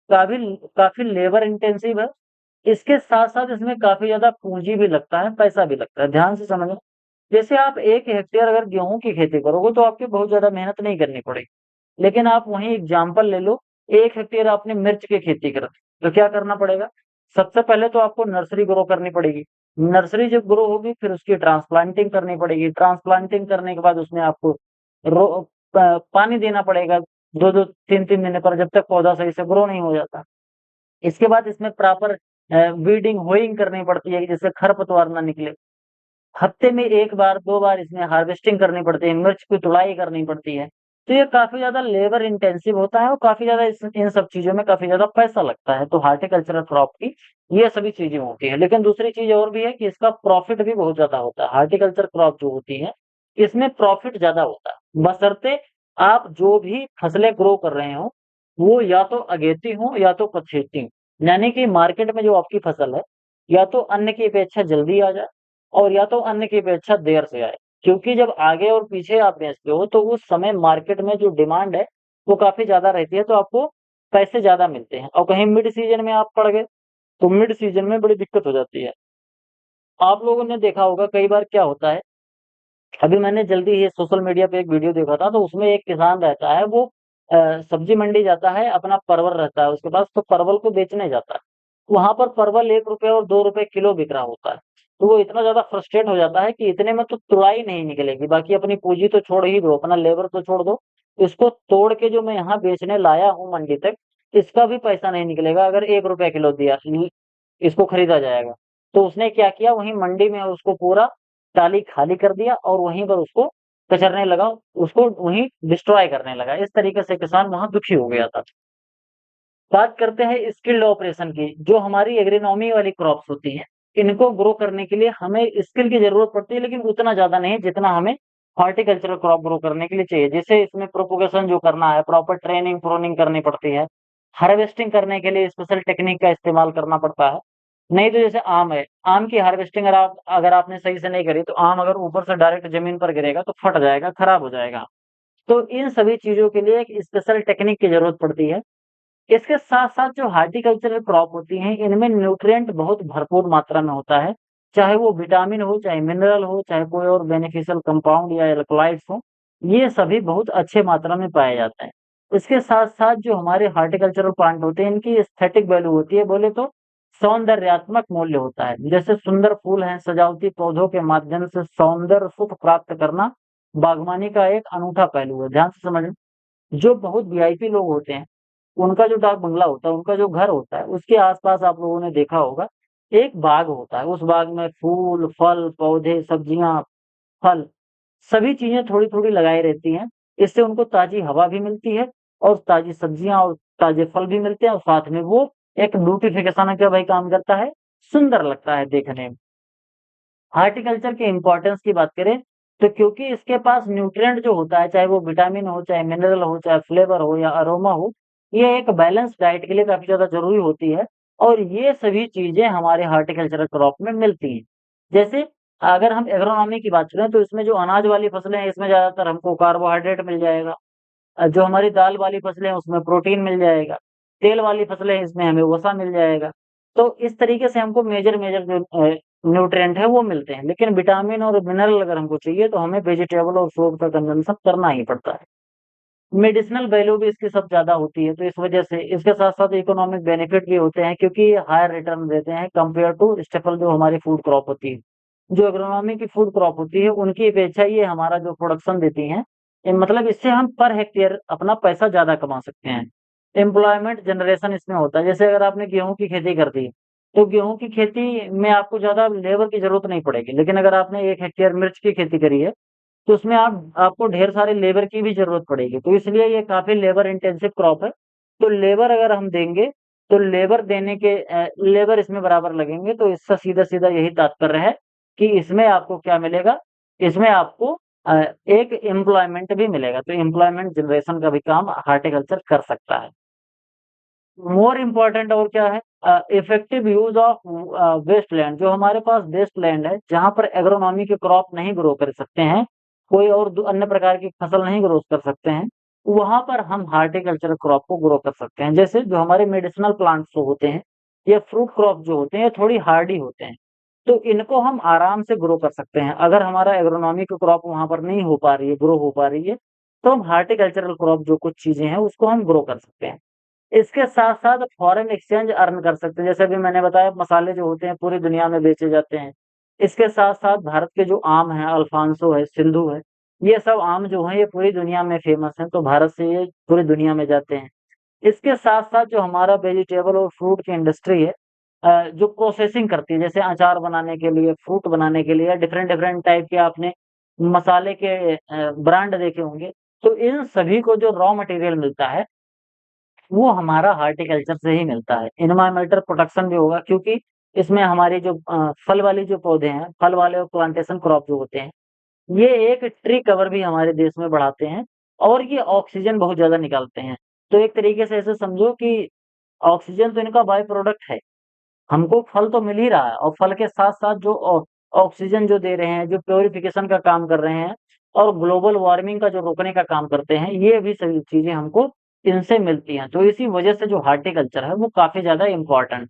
काफ़ी काफ़ी लेबर इंटेंसिव है। इसके साथ-साथ इसमें काफ़ी ज़्यादा पूँजी भी लगता है, पैसा भी लगता है। ध्यान से समझना, जैसे आप 1 हेक्टेयर अगर गेहूँ की खेती करोगे, तो आपको बहुत ज़्यादा मेहनत नहीं करनी पड़ेगी। लेकिन आप वहीं एग्ज़ाम्पल ले लो, 1 हेक्टेयर आपने मिर्च की खेती कर तो क्या करना पड़ेगा? सबसे पहले तो आपको नर्सरी ग्रो करनी पड़ेगी। नर्सरी जब ग्रो होगी फिर उसकी ट्रांसप्लांटिंग करनी पड़ेगी। ट्रांसप्लांटिंग करने के बाद उसमें आपको रो पानी देना पड़ेगा 2-2 3-3 महीने पर जब तक पौधा सही से ग्रो नहीं हो जाता। इसके बाद इसमें प्रॉपर वीडिंग, होइंग करनी पड़ती है कि जिससे खरपतवार ना निकले। हफ्ते में 1 बार, 2 बार इसमें हार्वेस्टिंग करनी पड़ती है, मिर्च की तुड़ाई करनी पड़ती है। तो ये काफ़ी ज़्यादा लेबर इंटेंसिव होता है और काफ़ी ज़्यादा इस इन सब चीज़ों में काफ़ी ज़्यादा पैसा लगता है। तो हॉर्टिकल्चरल क्रॉप की ये सभी चीज़ें होती हैं। लेकिन दूसरी चीज़ और भी है कि इसका प्रॉफ़िट भी बहुत ज़्यादा होता है। हॉर्टिकल्चर क्रॉप जो होती है, इसमें प्रॉफ़िट ज़्यादा होता है। बशर्ते आप जो भी फसलें ग्रो कर रहे हों, वो या तो अगेती हों या तो पछेती हों। यानी कि मार्केट में जो आपकी फसल है, या तो अन्य की अपेक्षा जल्दी आ जाए और या तो अन्य की अपेक्षा देर से आए। क्योंकि जब आगे और पीछे आप बेचते हो तो उस समय मार्केट में जो डिमांड है, वो काफ़ी ज़्यादा रहती है, तो आपको पैसे ज़्यादा मिलते हैं और कहीं मिड सीज़न में आप पड़ गए, तो मिड सीज़न में बड़ी दिक्कत हो जाती है। आप लोगों ने देखा होगा कई बार क्या होता है, अभी मैंने जल्दी ही सोशल मीडिया पे एक वीडियो देखा था, तो उसमें एक किसान रहता है, वो सब्जी मंडी जाता है, अपना परवल रहता है उसके पास, तो परवल को बेचने जाता है। वहाँ पर परवल ₹1 और ₹2 किलो बिक रहा होता है। तो वो इतना ज़्यादा फ्रस्ट्रेट हो जाता है कि इतने में तो तुड़ाई नहीं निकलेगी, बाकी अपनी पूँजी तो छोड़ ही दो, अपना लेबर तो छोड़ दो, इसको तोड़ के जो मैं यहाँ बेचने लाया हूँ मंडी तक, इसका भी पैसा नहीं निकलेगा अगर ₹1 किलो दिया इसको खरीदा जाएगा। तो उसने क्या किया, वहीं मंडी में उसको पूरा टाली खाली कर दिया और वहीं पर उसको कचरने लगा, उसको वहीं डिस्ट्रॉय करने लगा। इस तरीके से किसान वहाँ दुखी हो गया था। बात करते हैं स्किल्ड ऑपरेशन की, जो हमारी एग्रोनॉमी वाली क्रॉप्स होती हैं, इनको ग्रो करने के लिए हमें स्किल की ज़रूरत पड़ती है, लेकिन उतना ज़्यादा नहीं जितना हमें हॉर्टिकल्चरल क्रॉप ग्रो करने के लिए चाहिए। जैसे इसमें प्रोपोगेशन जो करना है, प्रॉपर ट्रेनिंग, प्रूनिंग करनी पड़ती है। हार्वेस्टिंग करने के लिए स्पेशल टेक्निक का इस्तेमाल करना पड़ता है। नहीं तो जैसे आम है, आम की हार्वेस्टिंग अगर आपने सही से नहीं करी तो आम अगर ऊपर से डायरेक्ट ज़मीन पर गिरेगा तो फट जाएगा, खराब हो जाएगा। तो इन सभी चीज़ों के लिए एक स्पेशल टेक्निक की ज़रूरत पड़ती है। इसके साथ-साथ जो हॉर्टिकल्चरल क्रॉप होती हैं, इनमें न्यूट्रिएंट बहुत भरपूर मात्रा में होता है। चाहे वो विटामिन हो, चाहे मिनरल हो, चाहे कोई और बेनिफिशियल कंपाउंड या इलेक्ट्रोलाइट्स हों, ये सभी बहुत अच्छे मात्रा में पाए जाते हैं। इसके साथ-साथ जो हमारे हॉर्टिकल्चरल प्लांट होते हैं, इनकी एस्थेटिक वैल्यू होती है, बोले तो सौंदर्यात्मक मूल्य होता है। जैसे सुंदर फूल हैं, सजावटी पौधों के माध्यम से सौंदर्य सुख प्राप्त करना बागवानी का एक अनूठा पहलू है। ध्यान से समझना। जो बहुत वीआईपी लोग होते हैं, उनका जो डाक बंगला होता है, उनका जो घर होता है, उसके आस-पास आप लोगों ने देखा होगा, एक बाग होता है। उस बाग में फूल, फल, पौधे, सब्जियाँ, फल, सभी चीज़ें थोड़ी-थोड़ी लगाई रहती हैं। इससे उनको ताज़ी हवा भी मिलती है और ताज़ी सब्जियाँ और ताज़े फल भी मिलते हैं और साथ में वो एक ब्यूटिफिकेशन का भाई काम करता है, सुंदर लगता है देखने में। हॉर्टिकल्चर के इम्पोर्टेंस की बात करें, तो क्योंकि इसके पास न्यूट्रिएंट जो होता है, चाहे वो विटामिन हो, चाहे मिनरल हो, चाहे फ्लेवर हो या अरोमा हो, ये एक बैलेंस डाइट के लिए काफ़ी ज़्यादा ज़रूरी होती है और ये सभी चीज़ें हमारे हॉर्टिकल्चरल क्रॉप में मिलती हैं। जैसे अगर हम एग्रोनॉमी की बात करें, तो इसमें जो अनाज वाली फसलें हैं, इसमें ज़्यादातर हमको कार्बोहाइड्रेट मिल जाएगा। जो हमारी दाल वाली फसलें हैं, उसमें प्रोटीन मिल जाएगा। तेल वाली फसलें हैं, इसमें हमें वसा मिल जाएगा। तो इस तरीके से हमको मेजर मेजर जो न्यूट्रिएंट है वो मिलते हैं। लेकिन विटामिन और मिनरल अगर हमको चाहिए तो हमें वेजिटेबल और फ्रूट का कंज़म्पशन करना ही पड़ता है। मेडिसिनल वैल्यू भी इसकी सब ज़्यादा होती है, तो इस वजह से इसके साथ-साथ इकोनॉमिक बेनिफिट भी होते हैं क्योंकि ये हायर रिटर्न देते हैं कंपेयर टू स्टेपल जो हमारी फूड क्रॉप होती है। जो एग्रोनॉमी की फूड क्रॉप होती है, उनकी अपेक्षा ये हमारा जो प्रोडक्शन देती हैं, मतलब इससे हम पर हेक्टेयर अपना पैसा ज़्यादा कमा सकते हैं। एम्प्लॉयमेंट जनरेशन इसमें होता है, जैसे अगर आपने गेहूँ की खेती कर दी, तो गेहूँ की खेती में आपको ज़्यादा लेबर की ज़रूरत नहीं पड़ेगी। लेकिन अगर आपने 1 हेक्टेयर मिर्च की खेती करी है, तो उसमें आपको ढेर सारे लेबर की भी ज़रूरत पड़ेगी, तो इसलिए ये काफ़ी लेबर इंटेंसिव क्रॉप है। तो लेबर अगर हम देंगे, तो लेबर देने के लेबर इसमें बराबर लगेंगे, तो इसका सीधा-सीधा यही तात्पर्य है कि इसमें आपको क्या मिलेगा, इसमें आपको एक एम्प्लॉयमेंट भी मिलेगा, तो एम्प्लॉयमेंट जनरेशन का भी काम हॉर्टिकल्चर कर सकता है। मोर इम्पोर्टेंट और क्या है इफेक्टिव यूज़ ऑफ वेस्टलैंड जो हमारे पास वेस्टलैंड है, जहाँ पर एग्रोनॉमी के क्रॉप नहीं ग्रो कर सकते हैं, कोई और अन्य प्रकार की फसल नहीं ग्रो कर सकते हैं, वहाँ पर हम हॉर्टिकल्चरल क्रॉप को ग्रो कर सकते हैं। जैसे जो हमारे मेडिसिनल प्लांट्स जो होते हैं, या फ्रूट क्रॉप जो होते हैं, ये थोड़ी हार्डी होते हैं, तो इनको हम आराम से ग्रो कर सकते हैं। अगर हमारा एग्रोनॉमी की क्रॉप वहाँ पर नहीं हो पा रही है, ग्रो हो पा रही है, तो हम हॉर्टिकल्चरल क्रॉप जो कुछ चीज़ें हैं, उसको हम ग्रो कर सकते हैं। इसके साथ-साथ फॉरेन एक्सचेंज अर्न कर सकते हैं। जैसे अभी मैंने बताया मसाले जो होते हैं पूरी दुनिया में बेचे जाते हैं। इसके साथ-साथ भारत के जो आम हैं, अल्फांसो है, सिंधु है, ये सब आम जो हैं ये पूरी दुनिया में फ़ेमस हैं, तो भारत से ये पूरी दुनिया में जाते हैं। इसके साथ-साथ जो हमारा वेजिटेबल और फ्रूट की इंडस्ट्री है जो प्रोसेसिंग करती है, जैसे अचार बनाने के लिए, फ्रूट बनाने के लिए या डिफरेंट-डिफरेंट टाइप के आपने मसाले के ब्रांड देखे होंगे, तो इन सभी को जो रॉ मटेरियल मिलता है वो हमारा हॉर्टिकल्चर से ही मिलता है। एनवायरमेंटल प्रोटेक्शन भी होगा क्योंकि इसमें हमारी जो फल वाली जो पौधे हैं, फल वाले और प्लांटेशन क्रॉप जो होते हैं, ये एक ट्री कवर भी हमारे देश में बढ़ाते हैं और ये ऑक्सीजन बहुत ज़्यादा निकालते हैं। तो एक तरीके से ऐसे समझो कि ऑक्सीजन तो इनका बाय प्रोडक्ट है। हमको फल तो मिल ही रहा है और फल के साथ-साथ जो ऑक्सीजन जो दे रहे हैं, जो प्यूरिफिकेशन का काम कर रहे हैं और ग्लोबल वार्मिंग का जो रोकने का काम करते हैं, ये भी सभी चीज़ें हमको इनसे मिलती हैं। तो इसी वजह से जो हॉर्टिकल्चर है, वो काफ़ी ज़्यादा इम्पोर्टेंट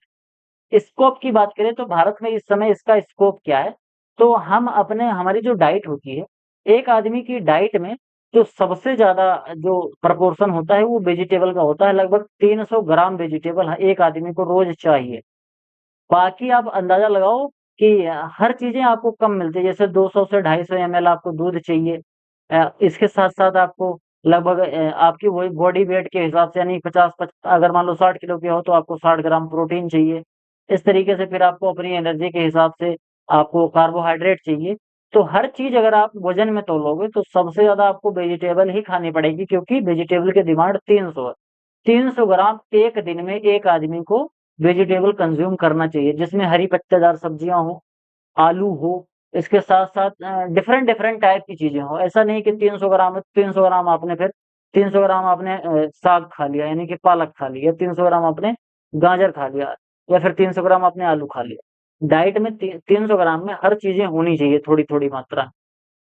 स्कोप की बात करें तो भारत में इस समय इसका स्कोप क्या है? तो हम अपने हमारी जो डाइट होती है, एक आदमी की डाइट में जो सबसे ज़्यादा जो प्रोपोर्शन होता है, वो वेजिटेबल का होता है। लगभग 300 ग्राम वेजिटेबल एक आदमी को रोज़ चाहिए। बाकी आप अंदाज़ा लगाओ कि हर चीज़ें आपको कम मिलती है, जैसे 200 से 250 एमएल आपको दूध चाहिए। इसके साथ-साथ आपको लगभग आपकी वही बॉडी वेट के हिसाब से यानी 50 पच अगर मान लो 60 किलो के हो तो आपको 60 ग्राम प्रोटीन चाहिए। इस तरीके से फिर आपको अपनी एनर्जी के हिसाब से आपको कार्बोहाइड्रेट चाहिए। तो हर चीज़ अगर आप वज़न में तौलोगे तो सबसे ज़्यादा आपको वेजिटेबल ही खानी पड़ेगी क्योंकि वेजिटेबल की डिमांड 300 है। 300 ग्राम एक दिन में एक आदमी को वेजिटेबल कंज़्यूम करना चाहिए, जिसमें हरी पत्तेदार सब्जियाँ हों, आलू हो, इसके साथ-साथ डिफरेंट डिफरेंट टाइप की चीज़ें हों। ऐसा नहीं कि 300 ग्राम है, 300 ग्राम आपने फिर 300 ग्राम आपने साग खा लिया यानी कि पालक खा लिया, 300 ग्राम आपने गाजर खा लिया या फिर 300 ग्राम आपने आलू खा लिया। डाइट में 300 ग्राम में हर चीज़ें होनी चाहिए थोड़ी-थोड़ी मात्रा।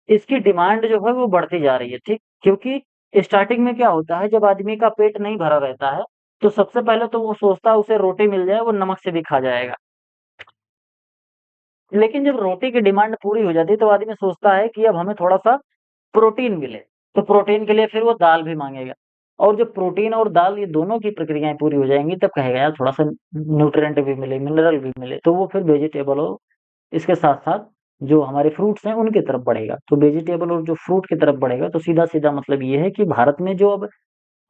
इसकी डिमांड जो है वो बढ़ती जा रही है, ठीक? क्योंकि स्टार्टिंग में क्या होता है, जब आदमी का पेट नहीं भरा रहता है, तो सबसे पहले तो वो सोचता है उसे रोटी मिल जाए, वो नमक से भी खा जाएगा। लेकिन जब रोटी की डिमांड पूरी हो जाती है, तो आदमी सोचता है कि अब हमें थोड़ा-सा प्रोटीन मिले, तो प्रोटीन के लिए फिर वो दाल भी माँगेगा और जब प्रोटीन और दाल ये दोनों की प्रक्रियाएँ पूरी हो जाएँगी, तब कहेगा यार थोड़ा-सा न्यूट्रिएंट भी मिले, मिनरल भी मिले, तो वो फिर वेजिटेबल और इसके साथ-साथ जो हमारे फ्रूट्स हैं, उनकी तरफ बढ़ेगा। तो वेजिटेबल और जो फ्रूट की तरफ बढ़ेगा, तो सीधा-सीधा मतलब ये है कि भारत में जो अब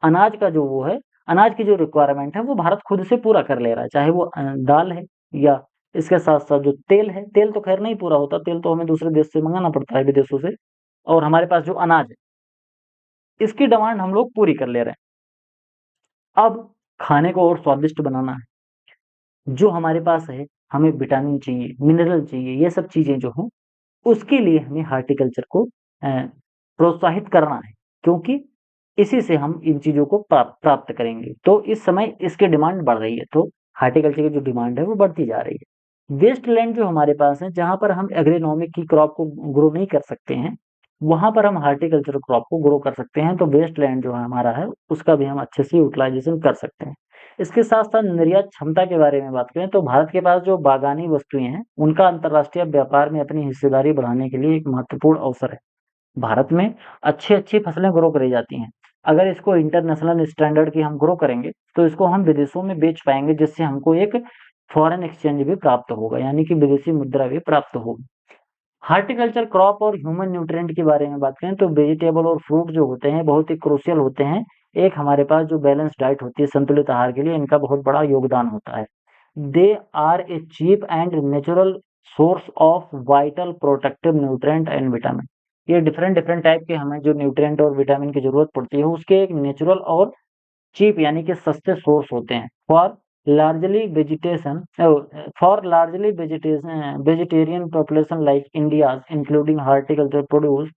अनाज का जो वो है, अनाज की जो रिक्वायरमेंट है, वो भारत खुद से पूरा कर ले रहा है। चाहे वो दाल है या इसके साथ-साथ जो तेल है, तेल तो खैर नहीं पूरा होता, तेल तो हमें दूसरे देश से मँगाना पड़ता है, विदेशों से और हमारे पास जो अनाज है, इसकी डिमांड हम लोग पूरी कर ले रहे हैं। अब खाने को और स्वादिष्ट बनाना है, जो हमारे पास है, हमें विटामिन चाहिए, मिनरल चाहिए, ये सब चीज़ें जो हों उसके लिए हमें हॉर्टिकल्चर को प्रोत्साहित करना है, क्योंकि इसी से हम इन चीज़ों को प्राप्त करेंगे। तो इस समय इसकी डिमांड बढ़ रही है, तो हॉर्टिकल्चर की जो डिमांड है वो बढ़ती जा रही है। वेस्टलैंड जो हमारे पास है, जहाँ पर हम एग्रोनॉमिक की क्रॉप को ग्रो नहीं कर सकते हैं, वहाँ पर हम हॉर्टिकल्चर क्रॉप को ग्रो कर सकते हैं, तो वेस्टलैंड जो है हमारा है, उसका भी हम अच्छे से यूटिलाइज़ेशन कर सकते हैं। इसके साथ-साथ निर्यात क्षमता के बारे में बात करें तो भारत के पास जो बागानी वस्तुएँ हैं, उनका अंतर्राष्ट्रीय व्यापार में अपनी हिस्सेदारी बढ़ाने के लिए एक महत्वपूर्ण अवसर है। भारत में अच्छी-अच्छी फसलें ग्रो करी जाती हैं। अगर इसको इंटरनेशनल स्टैंडर्ड की हम ग्रो करेंगे, तो इसको हम विदेशों में बेच पाएँगे जिससे हमको एक फॉरेन एक्सचेंज भी प्राप्त होगा, यानी कि विदेशी मुद्रा भी प्राप्त होगी। हॉर्टिकल्चर क्रॉप और ह्यूमन न्यूट्रिएंट के बारे में बात करें तो वेजिटेबल और फ्रूट जो होते हैं बहुत ही क्रूशियल होते हैं। एक हमारे पास जो बैलेंस डाइट होती है संतुलित आहार के लिए इनका बहुत बड़ा योगदान होता है। They are a cheap and natural source of vital protective nutrient and vitamin. ये डिफरेंट डिफरेंट टाइप के हमें जो न्यूट्रिएंट और विटामिन की ज़रूरत पड़ती है उसके एक नेचुरल और चीप यानी कि सस्ते सोर्स होते हैं। Largely vegetation vegetarian population like India's including horticulture produce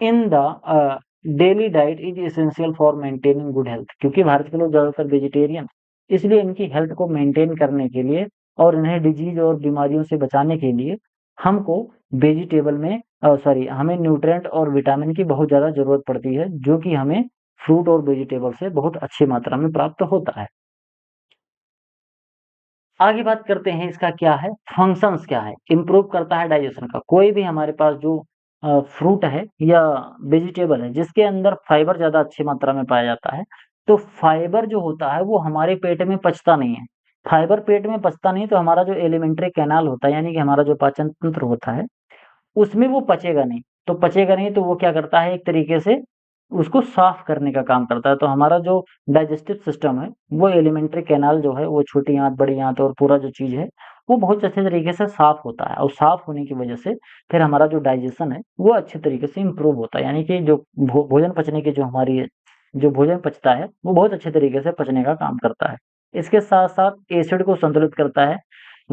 in the daily diet is essential for maintaining good health. क्योंकि भारत के लोग ज़्यादातर वेजिटेरियन, इसलिए इनकी हेल्थ को मेंटेन करने के लिए और इन्हें डिजीज़ और बीमारियों से बचाने के लिए हमको वेजिटेबल में हमें न्यूट्रिएंट और विटामिन की बहुत ज़्यादा ज़रूरत पड़ती है, जो कि हमें फ्रूट और वेजिटेबल से बहुत अच्छी मात्रा में प्राप्त होता है। आगे बात करते हैं इसका क्या है, फंक्शंस क्या है, इम्प्रूव करता है डाइजेशन का। कोई भी हमारे पास जो फ्रूट है या वेजिटेबल है जिसके अंदर फाइबर ज़्यादा अच्छी मात्रा में पाया जाता है, तो फाइबर जो होता है वो हमारे पेट में पचता नहीं है। फाइबर पेट में पचता नहीं तो हमारा जो एलिमेंट्री कैनाल होता है यानी कि हमारा जो पाचन तंत्र होता है उसमें वो पचेगा नहीं, तो पचेगा नहीं तो वो क्या करता है एक तरीके से उसको साफ करने का काम करता है। तो हमारा जो डाइजेस्टिव सिस्टम है, वो एलिमेंट्री कैनाल जो है, वो छोटी आँत, बड़ी आँत और पूरा जो चीज़ है, वो बहुत अच्छे तरीके से साफ होता है और साफ होने की वजह से फिर हमारा जो डाइजेशन है, वो अच्छे तरीके से इम्प्रूव होता है। यानी कि जो भोजन पचने की जो हमारी जो भोजन पचता है, वो बहुत अच्छे तरीके से पचने का काम करता है। इसके साथ-साथ एसिड को संतुलित करता है।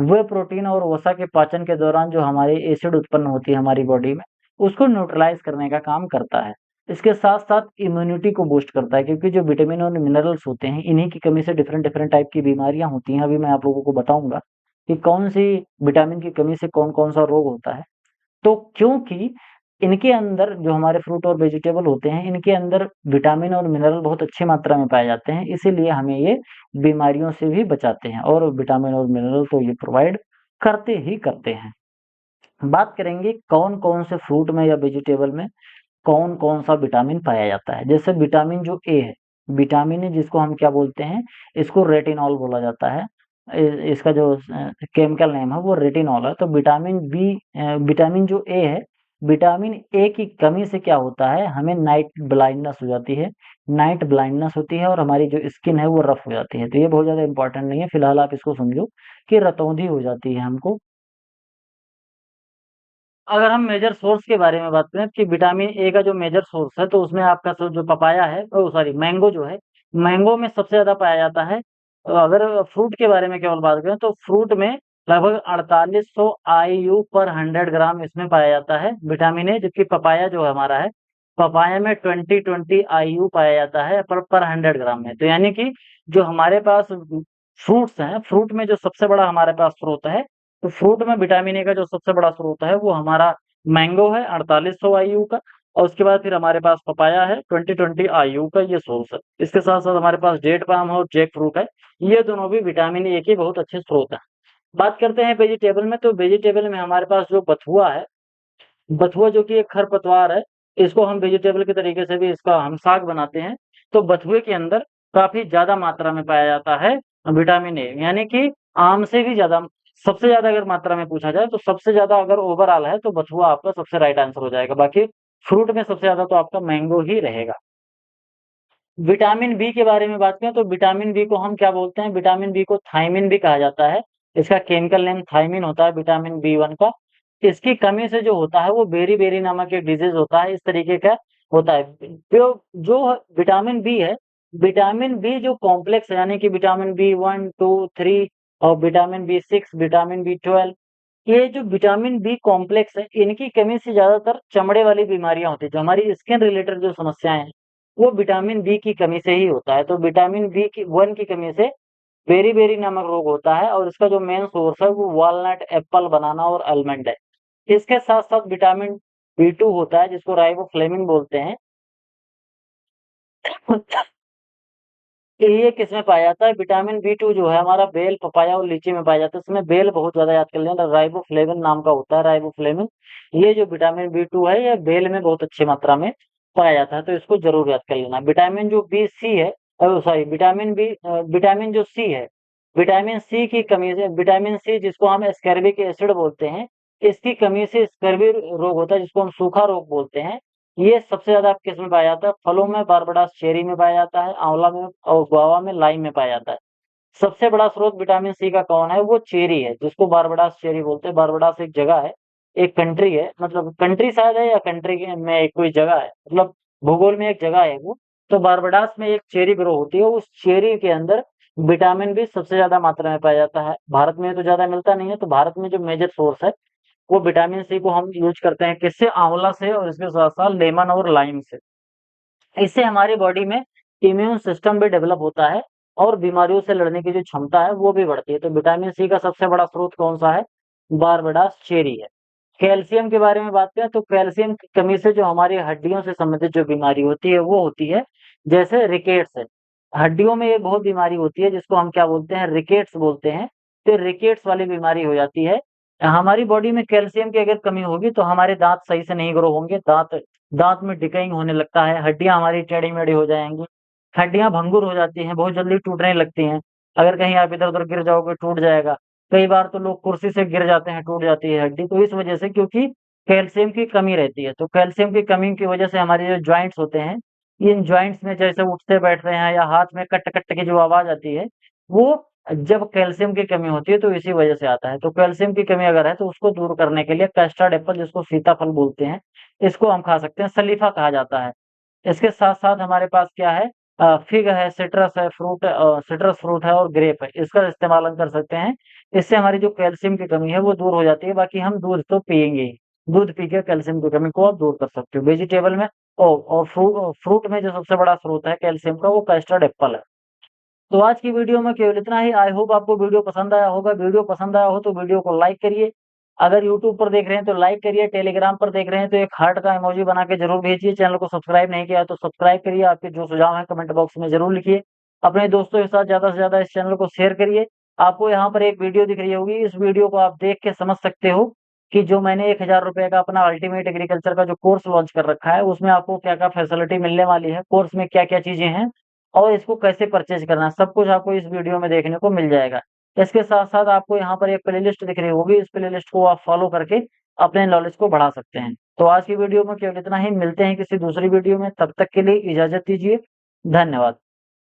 वे प्रोटीन और वसा के पाचन के दौरान जो हमारी एसिड उत्पन्न होती है हमारी बॉडी में, उसको न्यूट्रलाइज़ करने का काम करता है। इसके साथ-साथ इम्यूनिटी को बूस्ट करता है क्योंकि जो विटामिन और मिनरल्स होते हैं, इन्हीं की कमी से डिफरेंट डिफरेंट टाइप की बीमारियाँ होती हैं। अभी मैं आप लोगों को बताऊँगा कि कौन-सी विटामिन की कमी से कौन-कौन सा रोग होता है। तो क्योंकि इनके अंदर जो हमारे फ्रूट और वेजिटेबल होते हैं, इनके अंदर विटामिन और मिनरल बहुत अच्छी मात्रा में पाए जाते हैं, इसीलिए हमें ये बीमारियों से भी बचाते हैं और विटामिन और मिनरल तो ये प्रोवाइड करते ही करते हैं। बात करेंगे कौन-कौन से फ्रूट में या वेजिटेबल में कौन-कौन सा विटामिन पाया जाता है। जैसे विटामिन जो ए है, विटामिन ए जिसको हम क्या बोलते हैं, इसको रेटिनॉल बोला जाता है। इसका जो केमिकल नेम है वो रेटिनॉल है। तो विटामिन जो ए है, विटामिन ए की कमी से क्या होता है, हमें नाइट ब्लाइंडनेस हो जाती है। नाइट ब्लाइंडनेस होती है और हमारी जो स्किन है वो रफ हो जाती है। तो ये बहुत ज़्यादा इम्पोर्टेंट नहीं है, फिलहाल आप इसको समझो कि रतौंधी हो जाती है हमको। अगर हम मेजर सोर्स के बारे में बात करें कि विटामिन ए का जो मेजर सोर्स है, तो उसमें आपका जो पपाया है मैंगो जो है, मैंगो में सबसे ज़्यादा पाया जाता है। अगर फ्रूट के बारे में केवल बात करें तो फ्रूट में लगभग 4800 IU पर 100 ग्राम इसमें पाया जाता है विटामिन ए। जबकि पपाया जो हमारा है, पपाया में 20 IU पाया जाता है पर 100 ग्राम में। तो यानी कि जो हमारे पास फ्रूट्स हैं, फ्रूट में जो सबसे बड़ा हमारे पास स्रोत है, तो फ्रूट में विटामिन ए का जो सबसे बड़ा स्रोत है वो हमारा मैंगो है 4800 IU का, और उसके बाद फिर हमारे पास पपाया है 20 IU का, ये सोर्स है। इसके साथ साथ हमारे पास डेट पाम और जैक फ्रूट है, ये दोनों भी विटामिन ए के बहुत अच्छे स्रोत हैं। बात करते हैं वेजिटेबल में, तो वेजिटेबल में हमारे पास जो बथुआ है, बथुआ जो कि एक खरपतवार है, इसको हम वेजिटेबल के तरीके से भी इसका हम साग बनाते हैं। तो बथुए के अंदर काफी ज्यादा मात्रा में पाया जाता है विटामिन ए, यानी कि आम से भी ज्यादा। सबसे ज्यादा अगर मात्रा में पूछा जाए तो सबसे ज्यादा अगर ओवरऑल है तो बथुआ आपका सबसे राइट आंसर हो जाएगा। बाकी फ्रूट में सबसे ज्यादा तो आपका मैंगो ही रहेगा। विटामिन बी के बारे में बात करें तो विटामिन बी को हम क्या बोलते हैं, विटामिन बी को थायमिन भी कहा जाता है। इसका केमिकल नेम थायमिन होता है विटामिन बी 1 का। इसकी कमी से जो होता है वो बेरी बेरी नामक एक डिजीज होता है, इस तरीके का होता है। जो विटामिन बी है, विटामिन बी जो कॉम्प्लेक्स है, यानी कि विटामिन बी 1, 2, 3 और विटामिन बी 6, विटामिन बी 12, ये जो विटामिन बी कॉम्प्लेक्स है, इनकी कमी से ज्यादातर चमड़े वाली बीमारियां होती है। जो हमारी स्किन रिलेटेड जो समस्याएं हैं वो विटामिन बी की कमी से ही होता है। तो विटामिन बी 1 की कमी से बेरी बेरी नामक रोग होता है, और इसका जो मेन सोर्स है वो वॉलनट, एप्पल, बनाना और आलमंड है। इसके साथ साथ विटामिन बी 2 होता है जिसको राइबोफ्लेविन बोलते हैं। ये किसमें पाया जाता है, विटामिन बी 2 जो है हमारा बेल, पपाया और लीची में पाया जाता है। इसमें बेल बहुत ज्यादा याद कर लेना, राइबोफ्लेविन नाम का होता है, राइबोफ्लेविन। ये जो विटामिन बी 2 है ये बेल में बहुत अच्छी मात्रा में पाया जाता है, तो इसको जरूर याद कर लेना। विटामिन जो बी सी है, सॉरी विटामिन जो सी है, विटामिन सी की कमी से, विटामिन सी जिसको हम एस्कॉर्बिक एसिड बोलते हैं, इसकी कमी से स्कर्वी रोग होता है जिसको हम सूखा रोग बोलते हैं। ये सबसे ज्यादा किस में पाया जाता है, फलों में बारबडास चेरी में पाया जाता है, आंवला में और गुआवा में, लाइम में पाया जाता है। सबसे बड़ा स्रोत विटामिन सी का कौन है, वो चेरी है, जिसको बारबडास चेरी बोलते हैं। बारबडास एक जगह है, एक कंट्री है, मतलब कंट्री शायद है या कंट्री में एक कोई जगह है, मतलब भूगोल में एक जगह है वो। तो बारबडास में एक चेरी ग्रो होती है, उस चेरी के अंदर विटामिन बी सबसे ज्यादा मात्रा में पाया जाता है। भारत में तो ज्यादा मिलता नहीं है, तो भारत में जो मेजर सोर्स है वो विटामिन सी को हम यूज करते हैं किससे, आंवला से, और इसके साथ साथ लेमन और लाइम से। इससे हमारी बॉडी में इम्यून सिस्टम भी डेवलप होता है और बीमारियों से लड़ने की जो क्षमता है वो भी बढ़ती है। तो विटामिन सी का सबसे बड़ा स्रोत कौन सा है, बारबडास चेरी है। कैल्शियम के बारे में बात करें तो कैल्शियम की कमी से जो हमारी हड्डियों से संबंधित जो बीमारी होती है वो होती है, जैसे रिकेट्स है। हड्डियों में एक बहुत बीमारी होती है जिसको हम क्या बोलते हैं, रिकेट्स बोलते हैं। तो रिकेट्स वाली बीमारी हो जाती है। हमारी बॉडी में कैल्शियम की अगर कमी होगी तो हमारे दांत सही से नहीं ग्रो होंगे, दांत दांत में डिकेइंग होने लगता है, हड्डियां हमारी टेढ़ी मेढ़ी हो जाएंगी, हड्डियां भंगुर हो जाती हैं, बहुत जल्दी टूटने लगती हैं। अगर कहीं आप इधर उधर गिर जाओगे टूट जाएगा। कई बार तो लोग कुर्सी से गिर जाते हैं, टूट जाती है हड्डी, तो इस वजह से, क्योंकि कैल्शियम की कमी रहती है। तो कैल्शियम की कमी की वजह से हमारे जो ज्वाइंट्स होते हैं, इन ज्वाइंट्स में जैसे उठते बैठते हैं या हाथ में कट कट की जो आवाज आती है, वो जब कैल्शियम की कमी होती है तो इसी वजह से आता है। तो कैल्शियम की कमी अगर है तो उसको दूर करने के लिए कस्टर्ड एप्पल, जिसको सीताफल बोलते हैं, इसको हम खा सकते हैं, शलीफा कहा जाता है। इसके साथ साथ हमारे पास क्या है, फिग है, सिट्रस है, सिट्रस फ्रूट है और ग्रेप है, इसका इस्तेमाल हम कर सकते हैं। इससे हमारी जो कैल्शियम की कमी है वो दूर हो जाती है। बाकी हम दूध तो पियेंगे ही, दूध पी के कैल्शियम की कमी को आप दूर कर सकते हो। वेजिटेबल में और फ्रूट में जो सबसे बड़ा स्रोत है कैल्शियम का वो कस्टर्ड एप्पल है। तो आज की वीडियो में केवल इतना ही। आई होप आपको वीडियो पसंद आया होगा। वीडियो पसंद आया हो तो वीडियो को लाइक करिए। अगर यूट्यूब पर देख रहे हैं तो लाइक करिए, टेलीग्राम पर देख रहे हैं तो एक हार्ट का इमोजी बना के जरूर भेजिए। चैनल को सब्सक्राइब नहीं किया तो सब्सक्राइब करिए। आपके जो सुझाव है कमेंट बॉक्स में जरूर लिखिए। अपने दोस्तों के साथ ज्यादा से ज्यादा इस चैनल को शेयर करिए। आपको यहाँ पर एक वीडियो दिख रही होगी, इस वीडियो को आप देख के समझ सकते हो कि जो मैंने 1000 रुपए का अपना अल्टीमेट एग्रीकल्चर का जो कोर्स लॉन्च कर रखा है उसमें आपको क्या क्या फैसिलिटी मिलने वाली है, कोर्स में क्या क्या चीजें हैं और इसको कैसे परचेज करना है, सब कुछ आपको इस वीडियो में देखने को मिल जाएगा। इसके साथ साथ आपको यहाँ पर एक प्लेलिस्ट दिख रही होगी, इस प्लेलिस्ट को आप फॉलो करके अपने नॉलेज को बढ़ा सकते हैं। तो आज की वीडियो में केवल इतना ही, मिलते हैं किसी दूसरी वीडियो में, तब तक के लिए इजाजत दीजिए। धन्यवाद।